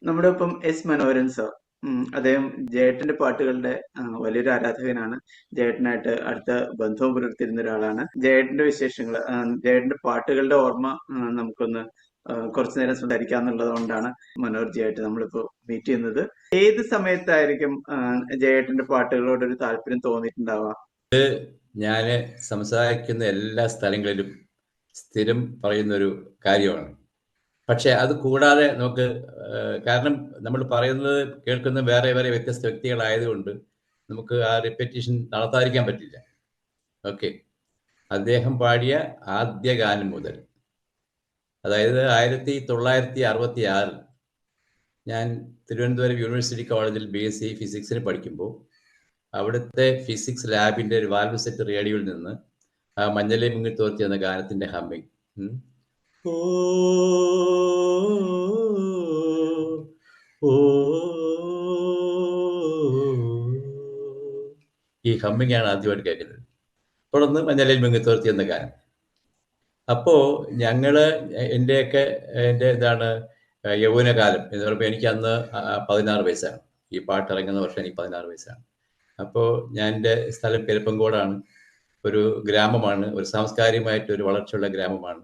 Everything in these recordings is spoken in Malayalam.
നമ്മുടെ ഒപ്പം എസ് മനോഹരൻ സാർ. അദ്ദേഹം ജയേട്ടന്റെ പാട്ടുകളുടെ വലിയൊരു ആരാധകനാണ്. ജയേട്ടനായിട്ട് അടുത്ത ബന്ധവും പുലർത്തിയിരുന്ന ഒരാളാണ്. ജയേട്ടന്റെ വിശേഷങ്ങൾ, ജയേട്ടന്റെ പാട്ടുകളുടെ ഓർമ്മ നമുക്കൊന്ന് കുറച്ചു നേരം സംസാരിക്കാന്നുള്ളത് കൊണ്ടാണ് മനോഹർ ജയായിട്ട് നമ്മളിപ്പോ മീറ്റ് ചെയ്യുന്നത്. ഏത് സമയത്തായിരിക്കും ജയേട്ടന്റെ പാട്ടുകളോടൊരു താല്പര്യം തോന്നിയിട്ടുണ്ടാവുക? ഞാൻ സംസാരിക്കുന്ന എല്ലാ സ്ഥലങ്ങളിലും സ്ഥിരം പറയുന്നൊരു കാര്യമാണ്. പക്ഷെ അത് കൂടാതെ നമുക്ക് കാരണം നമ്മൾ പറയുന്നത് കേൾക്കുന്ന വേറെ വേറെ വ്യത്യസ്ത വ്യക്തികളായതുകൊണ്ട് നമുക്ക് ആ റിപ്പറ്റീഷൻ നടത്താതിരിക്കാൻ പറ്റില്ല. ഓക്കെ, അദ്ദേഹം പാടിയ ആദ്യ ഗാനം മുതൽ, അതായത് 1966 ഞാൻ തിരുവനന്തപുരം യൂണിവേഴ്സിറ്റി കോളേജിൽ BSc ഫിസിക്സിന് പഠിക്കുമ്പോൾ അവിടുത്തെ ഫിസിക്സ് ലാബിന്റെ ഒരു വാൽവ് സെറ്റ് റേഡിയോയിൽ നിന്ന് ആ മഞ്ഞളെ മുങ്ങി തോർത്തി എന്ന ഗാനത്തിന്റെ ഹമ്മിങ്, ഓ ഓ, ഈ ഹമ്മിങ് ആണ് ആദ്യമായിട്ട് കേൾക്കുന്നത്. തുടർന്ന് മഞ്ഞളയിൽ മുങ്ങി തോർത്തി എന്ന ഗാനം. അപ്പോ ഞങ്ങള് എൻ്റെ ഇതാണ് യൗവനകാലം എന്ന് പറയുമ്പോൾ എനിക്ക് അന്ന് 16 വയസ്സാണ്. ഈ പാട്ട് ഇറങ്ങുന്ന വർഷം എനിക്ക് 16 വയസ്സാണ്. അപ്പോൾ ഞാൻ എൻ്റെ സ്ഥലം പെരുപ്പങ്കോടാണ്. ഒരു ഗ്രാമമാണ്, ഒരു സാംസ്കാരികമായിട്ട് ഒരു വളർച്ചയുള്ള ഗ്രാമമാണ്.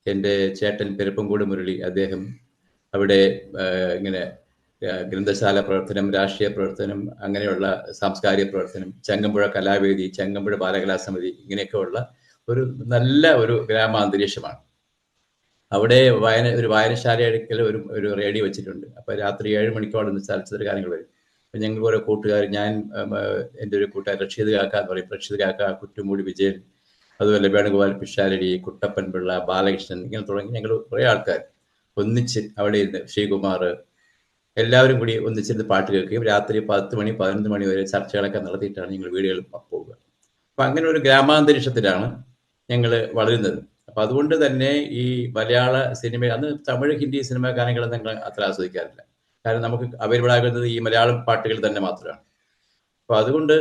എൻ്റെ ചേട്ടൻ പെരുപ്പങ്കോട് മുരളി, അദ്ദേഹം അവിടെ ഇങ്ങനെ ഗ്രന്ഥശാല പ്രവർത്തനം, രാഷ്ട്രീയ പ്രവർത്തനം, അങ്ങനെയുള്ള സാംസ്കാരിക പ്രവർത്തനം, ചങ്ങമ്പുഴ കലാവേദി, ചങ്ങമ്പുഴ ബാലകലാസമിതി, ഇങ്ങനെയൊക്കെ ഉള്ള ഒരു നല്ല ഒരു ഗ്രാമാന്തരീക്ഷമാണ്. അവിടെ ഒരു വായനശാല അടുക്കൽ ഒരു റേഡിയോ വെച്ചിട്ടുണ്ട്. അപ്പോൾ രാത്രി 7 മണിക്കോടെ ചലച്ചിത്ര ഗാനങ്ങൾ വരും. അപ്പം ഞങ്ങൾ ഓരോ കൂട്ടുകാർ, ഞാൻ എൻ്റെ ഒരു കൂട്ടുകാർ റഷീദ് കാക്ക എന്ന് പറയും, റഷീദ് കാക്ക, കുറ്റുമൂടി വിജയൻ, അതുപോലെ വേണുഗോപാൽ പിഷാരടി, കുട്ടപ്പൻ പിള്ള, ബാലകൃഷ്ണൻ, ഇങ്ങനെ തുടങ്ങി ഞങ്ങൾ കുറേ ആൾക്കാർ ഒന്നിച്ച് അവിടെ ഇരുന്ന്, ശ്രീകുമാർ, എല്ലാവരും കൂടി ഒന്നിച്ചിരുന്ന് പാട്ട് കേൾക്കുകയും രാത്രി 10 മണി 11 മണി വരെ ചർച്ചകളൊക്കെ നടത്തിയിട്ടാണ് ഞങ്ങൾ വീടുകളിൽ പോവുക. അപ്പം അങ്ങനെ ഒരു ഗ്രാമാന്തരീക്ഷത്തിലാണ് ഞങ്ങൾ വളരുന്നത്. അപ്പം അതുകൊണ്ട് തന്നെ ഈ മലയാള സിനിമ, അന്ന് തമിഴ് ഹിന്ദി സിനിമ ഗാനങ്ങളൊന്നും ഞങ്ങൾ അത്ര ആസ്വദിക്കാറില്ല. കാരണം നമുക്ക് അവൈലബിൾ ആകുന്നത് ഈ മലയാളം പാട്ടുകൾ തന്നെ മാത്രമാണ്. അപ്പം അതുകൊണ്ട്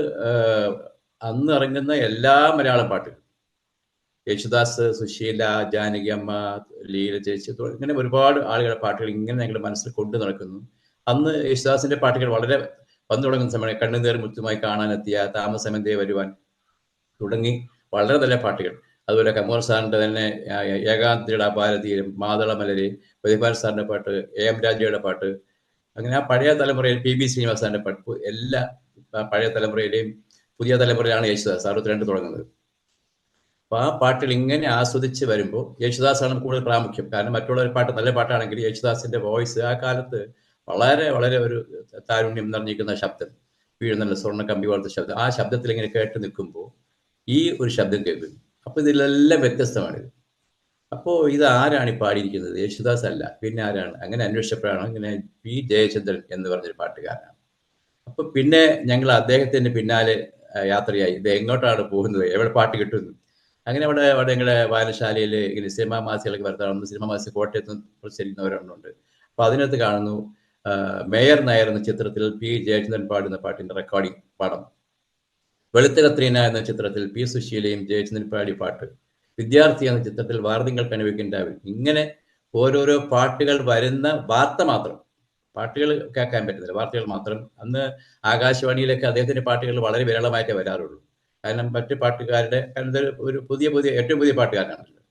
അന്ന് ഇറങ്ങുന്ന എല്ലാ മലയാളം പാട്ടുകളും, യേശുദാസ്, സുശീല, ജാനകി അമ്മ, ലീല ചേച്ചി, ഇങ്ങനെ ഒരുപാട് ആളുകളുടെ പാട്ടുകൾ ഇങ്ങനെ ഞങ്ങളുടെ മനസ്സിൽ കൊണ്ടു നടക്കുന്നു. അന്ന് യേശുദാസിന്റെ പാട്ടുകൾ വളരെ വന്നു തുടങ്ങുന്ന സമയം, കണ്ണുനീർ മുത്തുമായി കാണാനെത്തിയ, താമസമെന്തേ വരുവാൻ തുടങ്ങി വളരെ നല്ല പാട്ടുകൾ. അതുപോലെ കമോർ സാറിന്റെ തന്നെ ഏകാന്തയുടെ അപാരതീരം, മാതളമലര്, പ്രതിഭാൻ സാറിന്റെ പാട്ട്, AM രാജയുടെ പാട്ട്, അങ്ങനെ ആ പഴയ തലമുറയിൽ PB ശ്രീനിവാസന്റെ പാട്ട്, എല്ലാ പഴയ തലമുറയിലെയും പുതിയ തലമുറയിലാണ് യേശുദാസ് 62 തുടങ്ങുന്നത്. അപ്പോൾ ആ പാട്ടുകൾ ഇങ്ങനെ ആസ്വദിച്ച് വരുമ്പോൾ യേശുദാസാണ് കൂടുതൽ പ്രാമുഖ്യം. കാരണം മറ്റുള്ളവരുടെ പാട്ട് നല്ല പാട്ടാണെങ്കിൽ യേശുദാസിന്റെ വോയിസ് ആ കാലത്ത് വളരെ വളരെ ഒരു താരുണ്യം നിറഞ്ഞിരിക്കുന്ന ശബ്ദം, വീഴുന്ന സ്വർണ്ണ കമ്പി പോലത്തെ ശബ്ദം, ആ ശബ്ദത്തിൽ ഇങ്ങനെ കേട്ട് നിൽക്കുമ്പോൾ ഈ ഒരു ശബ്ദം കേൾക്കുന്നു. അപ്പോൾ ഇതിലെല്ലാം വ്യത്യസ്തമാണിത്. അപ്പോൾ ഇത് ആരാണ് ഈ പാടിയിരിക്കുന്നത്? യേശുദാസ് അല്ല, പിന്നെ ആരാണ്? അങ്ങനെ അന്വേഷിച്ചപ്പോഴാണ് ഇങ്ങനെ P. ജയചന്ദ്രൻ എന്ന് പറഞ്ഞൊരു പാട്ടുകാരനാണ്. അപ്പൊ പിന്നെ ഞങ്ങൾ അദ്ദേഹത്തിന്റെ പിന്നാലെ യാത്രയായി. ഇത് എങ്ങോട്ടാണ് പോകുന്നത്, എവിടെ പാട്ട് കിട്ടുന്നു. അങ്ങനെ അവിടെ ഞങ്ങളുടെ വായനശാലയിൽ ഇങ്ങനെ സിനിമാ മാസികളൊക്കെ വരുത്താറുണ്ട്. സിനിമാ മാസിക കോട്ടയത്ത് പ്രചരിക്കുന്നവരുണ്ട്. അപ്പൊ അതിനകത്ത് കാണുന്നു മേയർ നായർ എന്ന ചിത്രത്തിൽ P. ജയചന്ദ്രൻ പാടുന്ന പാട്ടിന്റെ റെക്കോർഡിംഗ് പടം. വെളുത്ത കത്രീന എന്ന ചിത്രത്തിൽ P. സുശീലയും ജയചന്ദ്രൻ പാടിയ പാട്ട്. വിദ്യാർത്ഥി എന്ന ചിത്രത്തിൽ വാർത്തിങ്കൾ കണിവയ്ക്കുണ്ടാവിൽ. ഇങ്ങനെ ഓരോരോ പാട്ടുകൾ വരുന്ന വാർത്ത മാത്രം, പാട്ടുകൾ കേൾക്കാൻ പറ്റുന്നില്ല, വാർത്തകൾ മാത്രം. അന്ന് ആകാശവാണിയിലൊക്കെ അദ്ദേഹത്തിന്റെ പാട്ടുകൾ വളരെ വിരളമായിട്ടേ വരാറുള്ളൂ. കാരണം മറ്റു പാട്ടുകാരുടെ, കാരണം ഇത് ഒരു ഏറ്റവും പുതിയ പാട്ടുകാരനാണല്ലോ.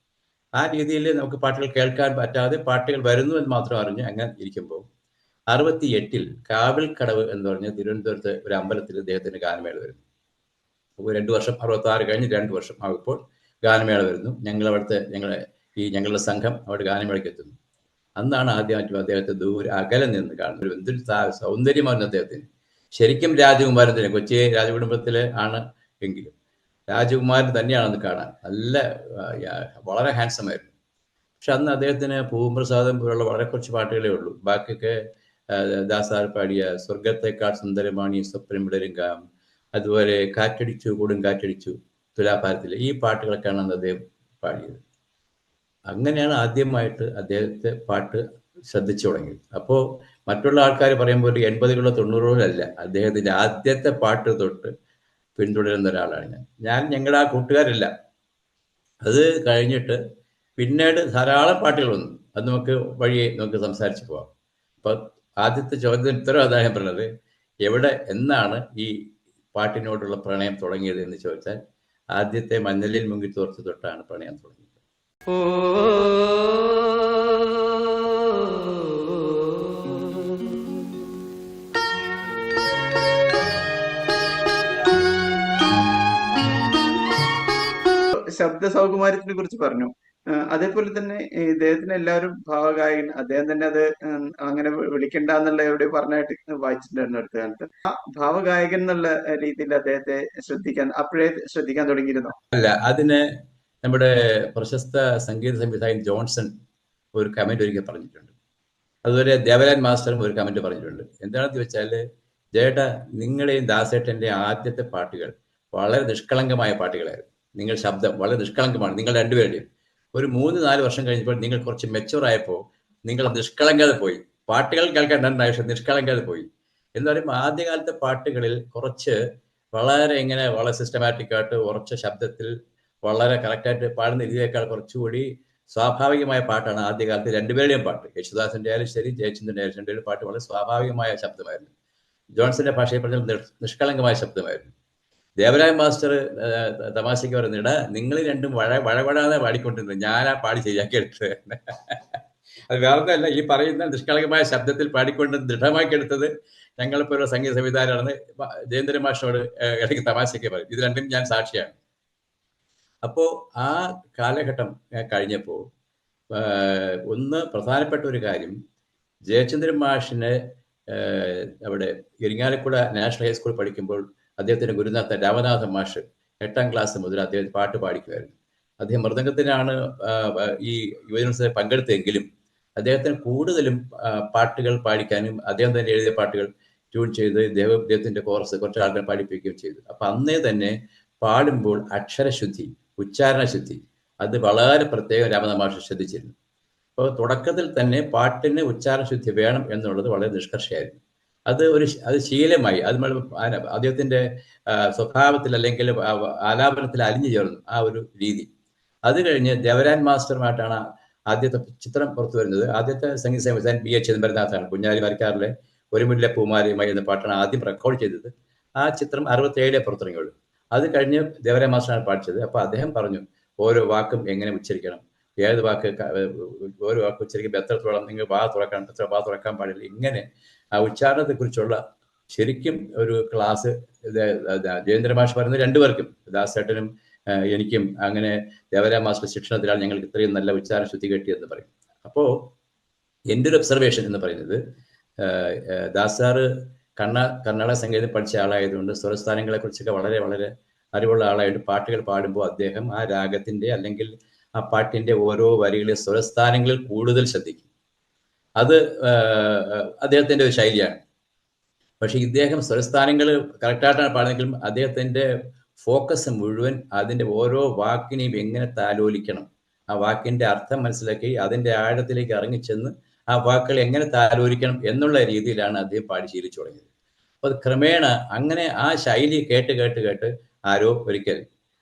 ആ രീതിയിൽ നമുക്ക് പാട്ടുകൾ കേൾക്കാൻ പറ്റാതെ പാട്ടുകൾ വരുന്നു എന്ന് മാത്രം അറിഞ്ഞ് അങ്ങനെ ഇരിക്കുമ്പോൾ 68 കാവിൽ കടവ് എന്ന് പറഞ്ഞ തിരുവനന്തപുരത്ത് ഒരു അമ്പലത്തിൽ അദ്ദേഹത്തിന്റെ ഗാനമേള വരുന്നു. 2 വർഷം, 66 കഴിഞ്ഞ് 2 വർഷം ആകുമ്പോൾ ഗാനമേള വരുന്നു. ഞങ്ങളുടെ സംഘം അവിടെ ഗാനമേളയ്ക്ക് എത്തുന്നു. അന്നാണ് ആദ്യമായിട്ടും അദ്ദേഹത്തെ ദൂരെ അകലെ നിന്ന് കാണുന്നത്. എന്തൊരു സൗന്ദര്യമായിരുന്നു അദ്ദേഹത്തിന്. ശരിക്കും രാജകുമാരൻ തന്നെ, കൊച്ചി രാജകുടുംബത്തിലെ ആണ് എങ്കിലും രാജകുമാരൻ തന്നെയാണെന്ന് കാണാൻ. വളരെ ഹാൻസം ആയിരുന്നു. പക്ഷെ അന്ന് അദ്ദേഹത്തിന് പൂമ്പ്രസാദം പോലുള്ള വളരെ കുറച്ച് പാട്ടുകളേ ഉള്ളൂ. ബാക്കിയൊക്കെ ദാസാർ പാടിയ സ്വർഗത്തെക്കാൾ സുന്ദരമാണ് ഈ സ്വപ്നം വിടരുങ്കാം, അതുപോലെ കാറ്റടിച്ചു കൂടും കാറ്റടിച്ചു, തുലാഭാരത്തിലെ ഈ പാട്ടുകളൊക്കെയാണ് അന്ന് അദ്ദേഹം പാടിയത്. അങ്ങനെയാണ് ആദ്യമായിട്ട് അദ്ദേഹത്തെ പാട്ട് ശ്രദ്ധിച്ചു തുടങ്ങിയത്. അപ്പോൾ മറ്റുള്ള ആൾക്കാർ പറയുമ്പോൾ ഒരു 80കളിലോ 90കളിലോ അല്ല, അദ്ദേഹത്തിന്റെ ആദ്യത്തെ പാട്ട് തൊട്ട് പിന്തുടരുന്ന ഒരാളാണ് ഞാൻ. ഞങ്ങളുടെ ആ കൂട്ടുകാരല്ല. അത് കഴിഞ്ഞിട്ട് പിന്നീട് ധാരാളം പാട്ടുകൾ വന്നു. അത് നമുക്ക് വഴിയെ നമുക്ക് സംസാരിച്ച് പോവാം. അപ്പൊ ആദ്യത്തെ ചോദ്യത്തിന് ഉത്തരം അതാണ് ഞാൻ പറഞ്ഞത്. എന്നാണ് ഈ പാട്ടിനോടുള്ള പ്രണയം തുടങ്ങിയത് എന്ന് ചോദിച്ചാൽ ആദ്യത്തെ മഞ്ഞളിൽ മുങ്ങി തോർത്ത് തൊട്ടാണ് പ്രണയം തുടങ്ങിയത്. ശബ്ദ സൗകുമാര്യത്തിനെ കുറിച്ച് പറഞ്ഞു. അതേപോലെ തന്നെ ഇദ്ദേഹത്തിന് എല്ലാവരും ഭാവഗായകൻ, അദ്ദേഹം തന്നെ അത് അങ്ങനെ വിളിക്കണ്ട എന്നുള്ള എവിടെ പറഞ്ഞായിട്ട് വായിച്ചിട്ടുണ്ടായിരുന്നു അടുത്ത കാലത്ത്. ആ ഭാവഗായകൻ എന്നുള്ള രീതിയിൽ അദ്ദേഹത്തെ അപ്പോഴേ ശ്രദ്ധിക്കാൻ തുടങ്ങിയിരുന്നോ? അല്ല, അതിന് നമ്മുടെ പ്രശസ്ത സംഗീത സംവിധായകൻ ജോൺസൺ ഒരു കമന്റ് ഒരിക്കൽ പറഞ്ഞിട്ടുണ്ട്. അതുപോലെ ദേവരാജൻ മാസ്റ്ററും ഒരു കമന്റ് പറഞ്ഞിട്ടുണ്ട്. എന്താണെന്ന് വെച്ചാൽ, ജയേട്ടാ, നിങ്ങളെയും ദാസേട്ടൻ്റെയും ആദ്യത്തെ പാട്ടുകൾ വളരെ നിഷ്കളങ്കമായ പാട്ടുകളായിരുന്നു. നിങ്ങൾ ശബ്ദം വളരെ നിഷ്കളങ്കമാണ്, നിങ്ങൾ രണ്ടുപേരുടെയും. ഒരു 3-4 വർഷം കഴിഞ്ഞപ്പോൾ നിങ്ങൾ കുറച്ച് മെച്ചുവർ ആയപ്പോൾ നിങ്ങൾ നിഷ്കളങ്കത പോയി. പാട്ടുകൾ കേൾക്കാൻ നന്നായി, പക്ഷെ നിഷ്കളങ്കത പോയി. എന്ന് പറയുമ്പോൾ ആദ്യകാലത്തെ പാട്ടുകളിൽ കുറച്ച് വളരെ സിസ്റ്റമാറ്റിക് ആയിട്ട് ഉറച്ച ശബ്ദത്തിൽ വളരെ കറക്റ്റായിട്ട് പാടുന്ന രീതിയേക്കാൾ കുറച്ചുകൂടി സ്വാഭാവികമായ പാട്ടാണ് ആദ്യകാലത്ത് രണ്ടുപേരുടെയും പാട്ട്. യേശുദാസിന്റെ ആയാലും ശരി, ജയചന്ദ്രന്റെ ആയാലും രണ്ടുപേരും പാട്ട് വളരെ സ്വാഭാവികമായ ശബ്ദമായിരുന്നു. ജോൺസന്റെ ഭാഷയെ പറഞ്ഞാൽ നിഷ്കളങ്കമായ ശബ്ദമായിരുന്നു. ദേവരാജ മാസ്റ്റർ തമാശയ്ക്ക് പറയുന്നിട, നിങ്ങൾ രണ്ടും വഴവഴാതെ പാടിക്കൊണ്ടിരുന്നത്, ഞാനാ പാടി ശരിയാക്കി എടുത്തത്. അത് വേറൊന്നുമല്ല, ഈ പറയുന്ന നിഷ്കളങ്കമായ ശബ്ദത്തിൽ പാടിക്കൊണ്ട് ദൃഢമാക്കി എടുത്തത് ഞങ്ങളിപ്പോൾ സംഗീത സംവിധാനമാണെന്ന് ജയേന്ദ്രൻ മാഷിനോട് ഇടയ്ക്ക് തമാശയ്ക്ക് പറയും. ഇത് രണ്ടും ഞാൻ സാക്ഷിയാണ്. അപ്പോൾ ആ കാലഘട്ടം കഴിഞ്ഞപ്പോൾ ഒന്ന് പ്രധാനപ്പെട്ട ഒരു കാര്യം, ജയചന്ദ്രൻ മാഷിന് അവിടെ ഇരിങ്ങാലക്കുട നാഷണൽ ഹൈസ്കൂൾ പഠിക്കുമ്പോൾ അദ്ദേഹത്തിന്റെ ഗുരുനാഥൻ രാമനാഥൻ മാഷ് 8ാം ക്ലാസ് മുതൽ അദ്ദേഹം പാട്ട് പാടിക്കുമായിരുന്നു. അദ്ദേഹം മൃദംഗത്തിനാണ് ഈ യുവജനോത്സവത്തിൽ പങ്കെടുത്തെങ്കിലും അദ്ദേഹത്തിന് കൂടുതലും പാട്ടുകൾ പാടിക്കാനും അദ്ദേഹം തന്നെ എഴുതിയ പാട്ടുകൾ ട്യൂൺ ചെയ്ത് അദ്ദേഹത്തിന്റെ കോറസ് കുറച്ച് ആൾക്കാർ പാടിപ്പിക്കുകയും ചെയ്തു. അപ്പൊ അന്നേ തന്നെ പാടുമ്പോൾ അക്ഷരശുദ്ധി, ഉച്ചാരണശുദ്ധി അത് വളരെ പ്രത്യേകം രാമനാഥ മാഷ് ശ്രദ്ധിച്ചിരുന്നു. അപ്പോൾ തുടക്കത്തിൽ തന്നെ പാട്ടിന് ഉച്ചാരണശുദ്ധി വേണം എന്നുള്ളത് വളരെ നിഷ്കർഷയായിരുന്നു. അത് ശീലമായി, അത് അദ്ദേഹത്തിന്റെ സ്വഭാവത്തിൽ അല്ലെങ്കിൽ ആലാപനത്തിൽ അലിഞ്ഞു ചേർന്നു ആ ഒരു രീതി. അത് കഴിഞ്ഞ് ദേവരാജൻ മാസ്റ്ററുമായിട്ടാണ് ആദ്യത്തെ ചിത്രം പുറത്തു വരുന്നത്. ആദ്യത്തെ സംഗീത സംവിധായകൻ പി എച്ച് ചിദംബരനാഥാണ്. കുഞ്ഞാലി മരക്കാറിലെ ഒരു മുല്ല പൂമാലയുമായി എന്ന പാട്ടാണ് ആദ്യം റെക്കോർഡ് ചെയ്തത്. ആ ചിത്രം 67 പുറത്തിറങ്ങിയുള്ളൂ. അത് കഴിഞ്ഞ് ദേവരാജൻ മാസ്റ്ററാണ് പാടിച്ചത്. അപ്പോൾ അദ്ദേഹം പറഞ്ഞു, ഓരോ വാക്കും എങ്ങനെ ഉച്ചരിക്കണം, ഏത് വാക്ക് ഓരോ വാക്ക് ഉച്ചരിക്കുമ്പോൾ എത്രത്തോളം നിങ്ങൾ വാ തുറക്കണം, എത്ര വാ തുറക്കാൻ പാടില്ല, ഇങ്ങനെ ആ ഉച്ചാരണത്തെക്കുറിച്ചുള്ള ശരിക്കും ഒരു ക്ലാസ് ജയേന്ദ്ര മാഷ് പറയുന്നത് രണ്ടുപേർക്കും, ദാസേട്ടനും എനിക്കും അങ്ങനെ ദേവരാജ മാസ്റ്റർ ശിക്ഷണത്തിലാണ് ഞങ്ങൾക്ക് ഇത്രയും നല്ല ഉച്ചാരണ ശുദ്ധി കിട്ടിയെന്ന് പറയും. അപ്പോൾ എൻ്റെ ഒരു ഒബ്സർവേഷൻ എന്ന് പറയുന്നത്, ദാസാറ് കർണാടക സംഗീതം പഠിച്ച ആളായതുകൊണ്ട് സ്വരസ്ഥാനങ്ങളെ കുറിച്ചൊക്കെ വളരെ വളരെ അറിവുള്ള ആളായിട്ട് പാട്ടുകൾ പാടുമ്പോൾ അദ്ദേഹം ആ രാഗത്തിന്റെ അല്ലെങ്കിൽ ആ പാട്ടിന്റെ ഓരോ വരികളിലെ സ്വരസ്ഥാനങ്ങളിൽ കൂടുതൽ ശ്രദ്ധിക്കും. അത് അദ്ദേഹത്തിന്റെ ഒരു ശൈലിയാണ്. പക്ഷെ ഇദ്ദേഹം സ്വരസ്ഥാനങ്ങൾ കറക്റ്റായിട്ടാണ് പാടുന്നെങ്കിലും അദ്ദേഹത്തിന്റെ ഫോക്കസ് മുഴുവൻ അതിന്റെ ഓരോ വാക്കിനെയും എങ്ങനെ താലോലിക്കണം, ആ വാക്കിന്റെ അർത്ഥം മനസ്സിലാക്കി അതിന്റെ ആഴത്തിലേക്ക് ഇറങ്ങിച്ചെന്ന് ആ വാക്കുകൾ എങ്ങനെ താലോലിക്കണം എന്നുള്ള രീതിയിലാണ് അദ്ദേഹം പാടി ശീലിച്ചു തുടങ്ങിയത്. അപ്പൊ അത് ക്രമേണ അങ്ങനെ ആ ശൈലി കേട്ട് കേട്ട് കേട്ട് ആരോ ഒരിക്കൽ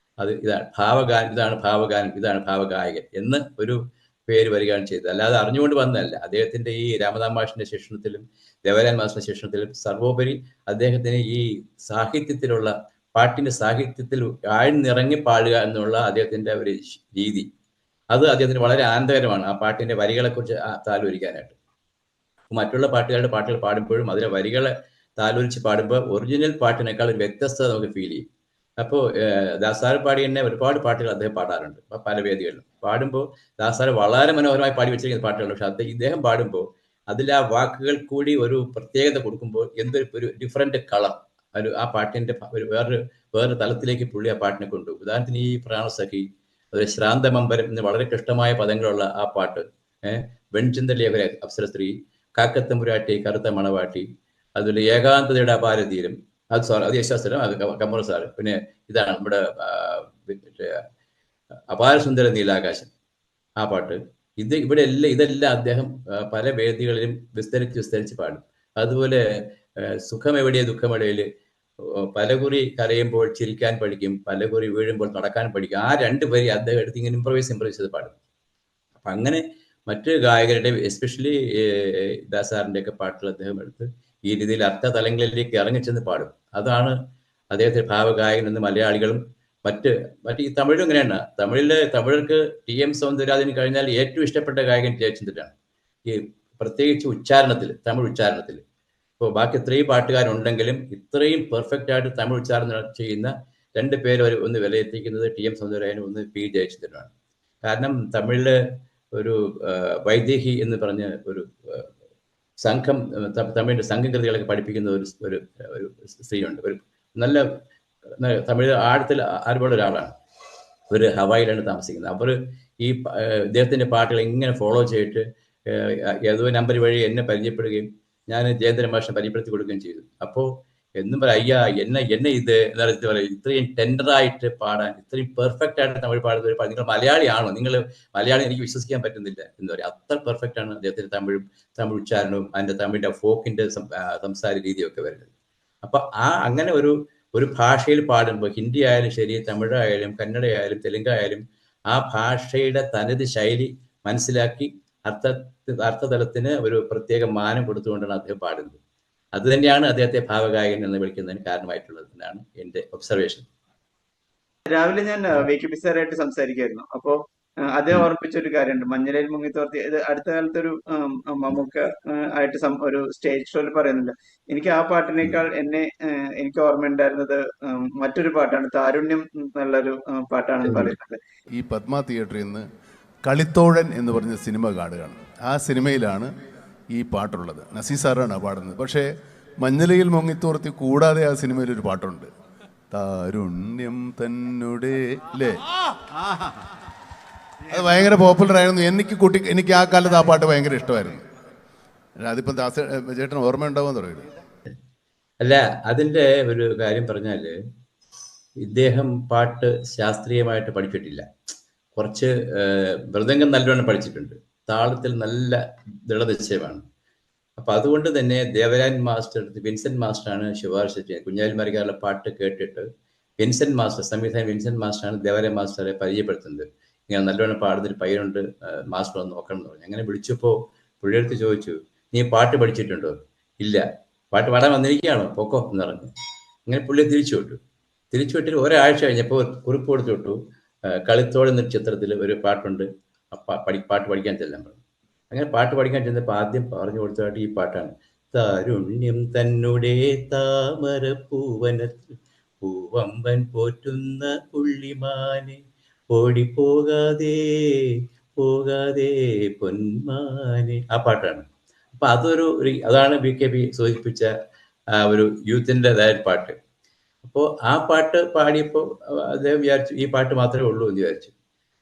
ഇതാണ് ഭാവഗായകൻ എന്ന് ഒരു പേര് വരികയാണ് ചെയ്തത്. അല്ലാതെ അറിഞ്ഞുകൊണ്ട് വന്നതല്ല. അദ്ദേഹത്തിന്റെ ഈ രാമനാഥ മാഷിന്റെ ശിക്ഷണത്തിലും ദേവരാജൻ മാഷിന്റെ ശിക്ഷണത്തിലും സർവോപരി അദ്ദേഹത്തിന് ഈ സാഹിത്യത്തിലുള്ള പാട്ടിന്റെ സാഹിത്യത്തിൽ ആഴ്ന്നിറങ്ങി പാടുക എന്നുള്ള അദ്ദേഹത്തിന്റെ ഒരു രീതി, അത് അദ്ദേഹത്തിന് വളരെ ആനന്ദകരമാണ്. ആ പാട്ടിന്റെ വരികളെ കുറിച്ച് താലോലിക്കാനായിട്ട്. മറ്റുള്ള പാട്ടുകാരുടെ പാട്ടുകൾ പാടുമ്പോഴും അതിലെ വരികളെ താലോലിച്ച് പാടുമ്പോൾ ഒറിജിനൽ പാട്ടിനേക്കാൾ ഒരു വ്യത്യസ്തത നമുക്ക് ഫീൽ ചെയ്യും. അപ്പോൾ ദാസാർ പാടി തന്നെ ഒരുപാട് പാട്ടുകൾ അദ്ദേഹം പാടാറുണ്ട് പല വേദികളിലും. പാടുമ്പോൾ ദാസാർ വളരെ മനോഹരമായി പാടി വെച്ചിരിക്കുന്ന പാട്ടുകളുണ്ട്. പക്ഷെ ഇദ്ദേഹം പാടുമ്പോൾ അതിൽ ആ വാക്കുകൾ കൂടി ഒരു പ്രത്യേകത കൊടുക്കുമ്പോൾ ഒരു ഡിഫറെന്റ് കളർ ആ പാട്ടിന്റെ വേറൊരു തലത്തിലേക്ക് പുള്ളി ആ പാട്ടിനെ കൊണ്ടുപോകും. ഉദാഹരണത്തിന് ഈ പ്രാണസഖി, ഒരു ശ്രാന്തമമ്പരം എന്ന് വളരെ ക്ലിഷ്ടമായ പദങ്ങളുള്ള ആ പാട്ട്, വെൺചിന്തലേഖ അപ്സര സ്ത്രീ, കാക്കത്തമ്പുരാട്ടി കറുത്ത മണവാട്ടി, അതുപോലെ ഏകാന്തതയുടെ അപാരതീരം, അത് യേശുദാസ്, അത് കമ്മൂർ സാറ്. പിന്നെ ഇതാണ് നമ്മുടെ അപാരസുന്ദര നീലാകാശം, ആ പാട്ട്. ഇതെല്ലാം അദ്ദേഹം പല വേദികളിലും വിസ്തരിച്ച് പാടും. അതുപോലെ സുഖമെവിടെയെ ദുഃഖമെവിടെയില്, പലകുറി കരയുമ്പോൾ ചിരിക്കാൻ പഠിക്കും, പലകുറി വീഴുമ്പോൾ നടക്കാൻ പഠിക്കും. ആ 2 വരി അദ്ദേഹം എടുത്ത് ഇങ്ങനെ ഇംപ്രവൈസ് ചെയ്ത് പാടും. അപ്പൊ അങ്ങനെ മറ്റ് ഗായകരുടെ എസ്പെഷ്യലി ദാസാറിൻ്റെ ഒക്കെ പാട്ടുകൾ അദ്ദേഹം എടുത്ത് ഈ രീതിയിൽ അർത്ഥതലങ്ങളിലേക്ക് ഇറങ്ങിച്ചെന്ന് പാടും. അതാണ് അദ്ദേഹത്തെ ഭാവഗായകൻ എന്ന് മലയാളികളും മറ്റ് ഈ തമിഴും ഇങ്ങനെയാണ്. തമിഴർക്ക് ടി.എം. സൗന്ദരരാജന് കഴിഞ്ഞാൽ ഏറ്റവും ഇഷ്ടപ്പെട്ട ഗായകൻ ജയചന്ദ്രനാണ്. ഈ പ്രത്യേകിച്ച് തമിഴ് ഉച്ചാരണത്തിൽ. ഇപ്പോൾ ബാക്കി ഇത്രയും പാട്ടുകാരുണ്ടെങ്കിലും ഇത്രയും പെർഫെക്റ്റ് ആയിട്ട് തമിഴ് ഉച്ചാരണം ചെയ്യുന്ന രണ്ട് പേര് ഒന്ന് വിലയിരുത്തിക്കുന്നത് ടി.എം. സൗന്ദരരാജനും ഒന്ന് പി ജയചന്ദ്രനാണ്. കാരണം തമിഴില് ഒരു വൈദേഹി എന്ന് പറഞ്ഞ ഒരു സംഘം, തമിഴിന്റെ സംഘകൃതികളൊക്കെ പഠിപ്പിക്കുന്ന ഒരു സ്ത്രീയുണ്ട്. ഒരു നല്ല തമിഴ് ആഴത്തിൽ അറിവുള്ള ഒരാളാണ്. ഒരു ഹവായിലാണ് താമസിക്കുന്നത്. അവർ ഈ ഇദ്ദേഹത്തിന്റെ പാട്ടുകൾ ഇങ്ങനെ ഫോളോ ചെയ്തിട്ട് ഏതോ നമ്പർ വഴി എന്നെ പരിചയപ്പെടുകയും ഞാൻ ജയേന്ദ്രൻ മാഷിനെ പരിചയപ്പെടുത്തി കൊടുക്കുകയും ചെയ്തു. അപ്പോൾ എന്നും പറയാം, അയ്യാ എന്നെ ഇത് എന്നറിയത്ത് പറയും, ഇത്രയും ടെൻഡറായിട്ട് പാടാൻ, ഇത്രയും പെർഫെക്റ്റ് ആയിട്ട് തമിഴ് പാടുന്ന നിങ്ങൾ മലയാളിയാണോ, നിങ്ങൾ മലയാളി എനിക്ക് വിശ്വസിക്കാൻ പറ്റുന്നില്ല എന്ന് പറയും. അത്ര പെർഫെക്റ്റ് ആണ് അദ്ദേഹത്തിന്റെ തമിഴ് ഉച്ചാരണവും അതിന്റെ തമിഴിന്റെ ഫോക്കിന്റെ സംസാര രീതിയൊക്കെ വരുന്നത്. അപ്പൊ അങ്ങനെ ഒരു ഭാഷയിൽ പാടുമ്പോൾ ഹിന്ദി ആയാലും ശരി, തമിഴായാലും കന്നഡയായാലും തെലുങ്കായാലും ആ ഭാഷയുടെ തനത് ശൈലി മനസ്സിലാക്കി അർത്ഥതലത്തിന് ഒരു പ്രത്യേക മാനം കൊടുത്തുകൊണ്ടാണ് അദ്ദേഹം പാടുന്നത്. അത് തന്നെയാണ് അദ്ദേഹത്തെ ഭാവഗായകൻ എന്ന് വിളിക്കുന്നതിന് കാരണമായിട്ടുള്ളത് എന്നാണ് എന്റെ ഒബ്സർവേഷൻ. രാവിലെ ഞാൻ വി.കെ.പി. സാറായിട്ട് സംസാരിക്കായിരുന്നു. അപ്പോ അദ്ദേഹം ഓർമ്മിച്ച ഒരു കാര്യമുണ്ട്, മഞ്ഞലയിൽ മുങ്ങിത്തോർത്തി. ഇത് അടുത്ത കാലത്ത് ഒരു മമ്മൂക്ക ആയിട്ട് ഒരു സ്റ്റേജ് ഷോയിൽ പറയുന്നുണ്ട്, എനിക്ക് ആ പാട്ടിനേക്കാൾ എനിക്ക് ഓർമ്മയുണ്ടായിരുന്നത് മറ്റൊരു പാട്ടാണ്, താരുണ്യം എന്നുള്ളൊരു പാട്ടാണെന്ന് പറയുന്നത്. ഈ പത്മ തിയേറ്ററിൽ നിന്ന് കളിത്തോഴൻ എന്ന് പറഞ്ഞ സിനിമ കാണുകയാണ്. ആ സിനിമയിലാണ് ഈ പാട്ടുള്ളത്. നസീർ സാറാണ് പാടുന്നത്. പക്ഷേ മഞ്ഞലയിൽ മുങ്ങിത്തോർത്തി കൂടാതെ ആ സിനിമയിൽ ഒരു പാട്ടുണ്ട്, താരുണ്യം തന്നുടെ അല്ലേ. അത് ഭയങ്കര പോപ്പുലർ ആയിരുന്നു. എനിക്ക് ആ കാലത്ത് ആ പാട്ട് ഭയങ്കര ഇഷ്ടമായിരുന്നു. അതിപ്പം ചേട്ടൻ ഓർമ്മ ഉണ്ടാവുമെന്ന് പറയുന്നത് അല്ല. അതിൻ്റെ ഒരു കാര്യം പറഞ്ഞാൽ ഇദ്ദേഹം പാട്ട് ശാസ്ത്രീയമായിട്ട് പഠിച്ചിട്ടില്ല. കുറച്ച് മൃദംഗം നല്ലവണ്ണം പഠിച്ചിട്ടുണ്ട്. താളത്തിൽ നല്ല ദൃഢനിശ്ചയമാണ്. അപ്പം അതുകൊണ്ട് തന്നെ ദേവരാജൻ മാസ്റ്റർ വിൻസെന്റ് മാസ്റ്ററാണ് ശുപാർശ ചെയ്യുന്നത്. കുഞ്ഞാലിമരക്കാരുടെ പാട്ട് കേട്ടിട്ട് സംവിധായകൻ വിൻസെന്റ് മാസ്റ്ററാണ് ദേവരാജൻ മാസ്റ്ററെ പരിചയപ്പെടുത്തുന്നത്. ഇങ്ങനെ നല്ലവണ്ണം പാടുന്നൊരു പയ്യനുണ്ട്, മാസ്റ്റർ ഒന്ന് നോക്കണം എന്ന് പറഞ്ഞു. അങ്ങനെ വിളിച്ചപ്പോൾ പുള്ളിയെടുത്ത് ചോദിച്ചു, നീ പാട്ട് പഠിച്ചിട്ടുണ്ടോ? ഇല്ല. പാട്ട് പാടാൻ വന്നിരിക്കുകയാണോ? പൊക്കോ എന്ന് പറഞ്ഞു. അങ്ങനെ പുള്ളിയെ തിരിച്ചു വിട്ടിട്ട് ഒരാഴ്ച കഴിഞ്ഞപ്പോൾ കുറിപ്പ് കൊടുത്തു വിട്ടു, കളിത്തോട് എന്ന ചിത്രത്തിൽ ഒരു പാട്ടുണ്ട്, പാട്ട് പഠിക്കാൻ ചെല്ലാൻ പറഞ്ഞു. അങ്ങനെ പാട്ട് പഠിക്കാൻ ചെന്നപ്പോൾ ആദ്യം പറഞ്ഞു കൊടുത്തതായിട്ട് ഈ പാട്ടാണ്, താരുണ്യം തന്നുടെ താമര പൂവനത്തിൽ പൂവമ്പൻ പോറ്റുന്ന പുള്ളിമാനെ ഓടിപ്പോകാതെ പൊന്മാനെ. ആ പാട്ടാണ്. അപ്പൊ അതാണ് വി.കെ.പി. സൂചിപ്പിച്ച ഒരു യൂത്തിൻ്റെതായ പാട്ട്. അപ്പോൾ ആ പാട്ട് പാടിയപ്പോൾ അദ്ദേഹം വിചാരിച്ചു ഈ പാട്ട് മാത്രമേ ഉള്ളൂ എന്ന് വിചാരിച്ചു.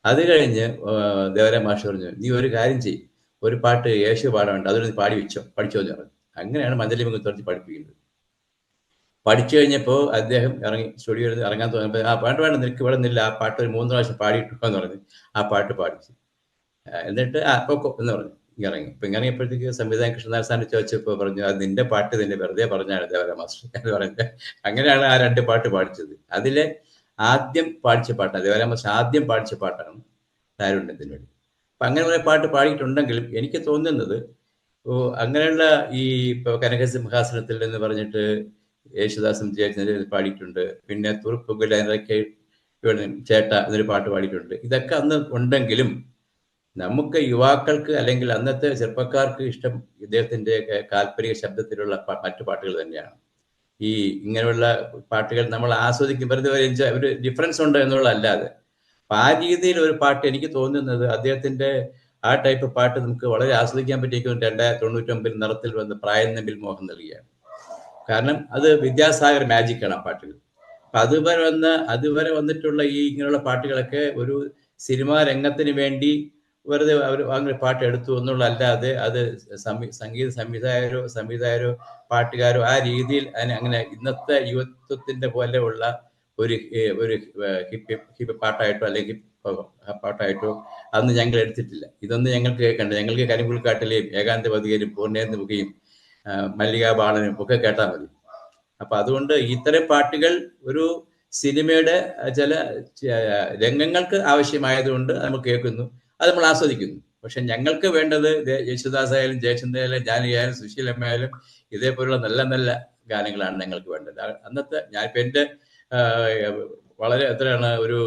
അത് കഴിഞ്ഞ് ദേവരാജൻ മാഷ് പറഞ്ഞു, നീ ഒരു കാര്യം ചെയ്യും, ഒരു പാട്ട് യേശു പാടാനുണ്ട്, അതൊന്ന് പഠിച്ചോ എന്ന് പറഞ്ഞു. അങ്ങനെയാണ് മഞ്ഞലി മുങ്ങിത്തോർത്തി പഠിപ്പിക്കുന്നത്. പഠിച്ചു കഴിഞ്ഞപ്പോൾ അദ്ദേഹം സ്റ്റുഡിയോയിൽ ഇറങ്ങാൻ തോന്നിയപ്പോൾ, ആ പാട്ട് വേണം, നിനക്ക് ഇവിടെ നിന്നില്ല, ആ പാട്ട് ഒരു 3 പ്രാവശ്യം പാടിയിട്ടുണ്ടോ പറഞ്ഞ് ആ പാട്ട് പാടിച്ചു. എന്നിട്ട് പൊക്കോ എന്ന് പറഞ്ഞു ഇറങ്ങി. ഇപ്പൊ ഇറങ്ങിയപ്പോഴത്തേക്ക് സംവിധായകൻ കൃഷ്ണനാഥ് സാറിന് ചോദിച്ചപ്പോൾ പറഞ്ഞു, അത് നിന്റെ പാട്ട് തന്നെ വെറുതെ പറഞ്ഞാണ് ദേവരാജൻ മാസ്റ്റർ എന്ന് പറഞ്ഞിട്ട്. അങ്ങനെയാണ് ആ 2 പാട്ട് പാടിച്ചത്. അതിലെ ആദ്യം പാടിച്ച പാട്ടാണ് ദേവരാജൻ മാസ്റ്റർ ആദ്യം പാടിച്ച പാട്ടാണ് താരുണ്യത്തിന് വേണ്ടി. അപ്പൊ അങ്ങനെ കുറെ പാട്ട് പാടിയിട്ടുണ്ടെങ്കിലും എനിക്ക് തോന്നുന്നത് അങ്ങനെയുള്ള ഈ ഇപ്പോൾ കനകസിംഹാസനത്തിൽ എന്ന് പറഞ്ഞിട്ട് യേശുദാസും ജയചന്ദ്രൻ പാടിയിട്ടുണ്ട്. പിന്നെ തുറുപ്പുകലൊക്കെ ചേട്ട എന്നൊരു പാട്ട് പാടിയിട്ടുണ്ട്. ഇതൊക്കെ അന്ന് ഉണ്ടെങ്കിലും നമുക്ക് യുവാക്കൾക്ക് അല്ലെങ്കിൽ അന്നത്തെ ചെറുപ്പക്കാർക്ക് ഇഷ്ടം ഇദ്ദേഹത്തിന്റെ കാൽപ്പനിക ശബ്ദത്തിലുള്ള മറ്റു പാട്ടുകൾ തന്നെയാണ്. ഈ ഇങ്ങനെയുള്ള പാട്ടുകൾ നമ്മൾ ആസ്വദിക്കും, വെറുതെ ഒരു ഡിഫറൻസ് ഉണ്ട് എന്നുള്ളതല്ലാതെ. അപ്പൊ ആ രീതിയിൽ ഒരു പാട്ട് എനിക്ക് തോന്നുന്നത് അദ്ദേഹത്തിന്റെ ആ ടൈപ്പ് പാട്ട് നമുക്ക് വളരെ ആസ്വദിക്കാൻ പറ്റിയിരിക്കും. 1999 നിറത്തിൽ വന്ന് പ്രായം നമ്പിൽ മോഹൻ നൽകിയാണ്. കാരണം അത് വിദ്യാസാഗർ മാജിക്കാണ് ആ പാട്ടുകൾ. അപ്പൊ അതുവരെ വന്നിട്ടുള്ള ഈ ഇങ്ങനെയുള്ള പാട്ടുകളൊക്കെ ഒരു സിനിമാ രംഗത്തിന് വേണ്ടി വെറുതെ അങ്ങനെ പാട്ട് എടുത്തു എന്നുള്ളതല്ലാതെ അത് സംഗീത സംവിധായകരോ പാട്ടുകാരോ ആ രീതിയിൽ അങ്ങനെ ഇന്നത്തെ യുവത്വത്തിന്റെ പോലെയുള്ള ഒരു ഹിപ്പ് പാട്ടായിട്ടോ അല്ലെങ്കിൽ പാട്ടായിട്ടോ അന്ന് ഞങ്ങൾ എടുത്തിട്ടില്ല. ഇതൊന്നും ഞങ്ങൾക്ക് കേൾക്കണ്ട. ഞങ്ങൾക്ക് കരിമ്പുൽക്കാട്ടിലെയും ഏകാന്തപതികരും പൂർണ്ണേന്ദു മുഖയും മല്ലികാ ബാലനും ഒക്കെ കേട്ടാൽ മതി. അപ്പൊ അതുകൊണ്ട് ഇത്തരം പാട്ടുകൾ ഒരു സിനിമയുടെ ചില രംഗങ്ങൾക്ക് ആവശ്യമായതുകൊണ്ട് നമ്മൾ കേൾക്കുന്നു, അത് നമ്മൾ ആസ്വദിക്കുന്നു. പക്ഷെ ഞങ്ങൾക്ക് വേണ്ടത് യേശുദാസ് ആയാലും ജയചന്ദ്രയായാലും ജാനകിയായാലും സുശീലമ്മയായാലും ഇതേപോലുള്ള നല്ല നല്ല ഗാനങ്ങളാണ് ഞങ്ങൾക്ക് വേണ്ടത്. അന്നത്തെ ഞാനിപ്പോൾ എൻ്റെ വളരെ എത്രയാണ് ഒരു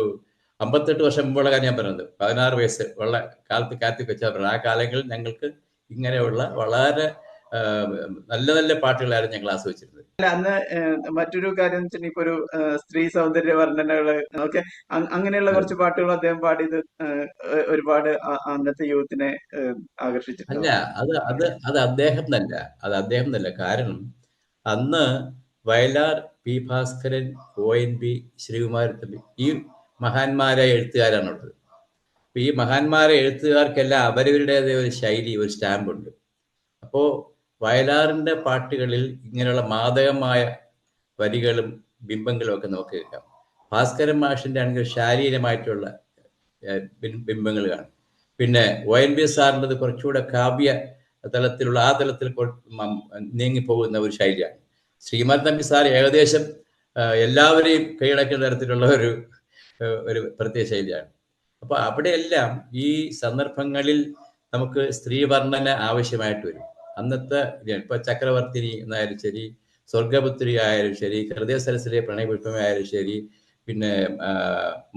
58 വർഷം മുമ്പുള്ള കാര്യം ഞാൻ പറയുന്നത്. 16 വയസ്സ് ഉള്ള കാലത്ത് കാത്തി വെച്ചാൽ പറഞ്ഞത് ആ കാലങ്ങളിൽ ഞങ്ങൾക്ക് ഇങ്ങനെയുള്ള വളരെ നല്ല നല്ല പാട്ടുകളായിരുന്നു ഞങ്ങൾ ആസ്വദിച്ചിരുന്നത്. അല്ല, അന്ന് മറ്റൊരു കാര്യം എന്ന് വെച്ചാൽ ഇപ്പൊ ഒരു സ്ത്രീ സൗന്ദര്യ വർണ്ണനകള് ഒക്കെ അങ്ങനെയുള്ള കുറച്ച് പാട്ടുകൾ അദ്ദേഹം പാടിയത് ഒരുപാട് അന്നത്തെ യൂത്തിനെ അല്ല, ആകർഷിച്ചിട്ടുണ്ടാവും. അത് അദ്ദേഹം തന്നെ, അത് അദ്ദേഹം തന്നെ. കാരണം അന്ന് വയലാർ, പി ഭാസ്കരൻ, ONV, ശ്രീകുമാരത്തമ്പി, ഈ മഹാന്മാരായ എഴുത്തുകാരാണുള്ളത്. അപ്പൊ ഈ മഹാന്മാരെ എഴുത്തുകാർക്കെല്ലാം അവരവരുടേതായ ഒരു ശൈലി, ഒരു സ്റ്റാമ്പുണ്ട്. അപ്പോൾ വയലാറിന്റെ പാട്ടുകളിൽ ഇങ്ങനെയുള്ള മാദകമായ വരികളും ബിംബങ്ങളും ഒക്കെ നമുക്ക് കേൾക്കാം. ഭാസ്കരൻ മാഷിന്റെ ആണെങ്കിൽ ശാരീരമായിട്ടുള്ള ബിംബങ്ങൾ കാണും. പിന്നെ ONV സാറിൻ്റെത് കുറച്ചുകൂടെ കാവ്യ തലത്തിലുള്ള ആ തലത്തിൽ നീങ്ങിപ്പോകുന്ന ഒരു ശൈലിയാണ്. ശ്രീകുമാരൻ തമ്പി സാർ ഏകദേശം എല്ലാവരെയും കൈയടക്കുന്ന തരത്തിലുള്ള ഒരു പ്രത്യേക ശൈലിയാണ്. അപ്പൊ അവിടെയെല്ലാം ഈ സന്ദർഭങ്ങളിൽ നമുക്ക് സ്ത്രീ വർണ്ണന ആവശ്യമായിട്ട് വരും. അന്നത്തെ ഇപ്പൊ ചക്രവർത്തിനി എന്നായാലും ശരി, സ്വർഗപുത്രി ആയാലും ശരി, ഹൃദയ സരസിലെ പ്രണയപുഷ്പമായാലും ശരി, പിന്നെ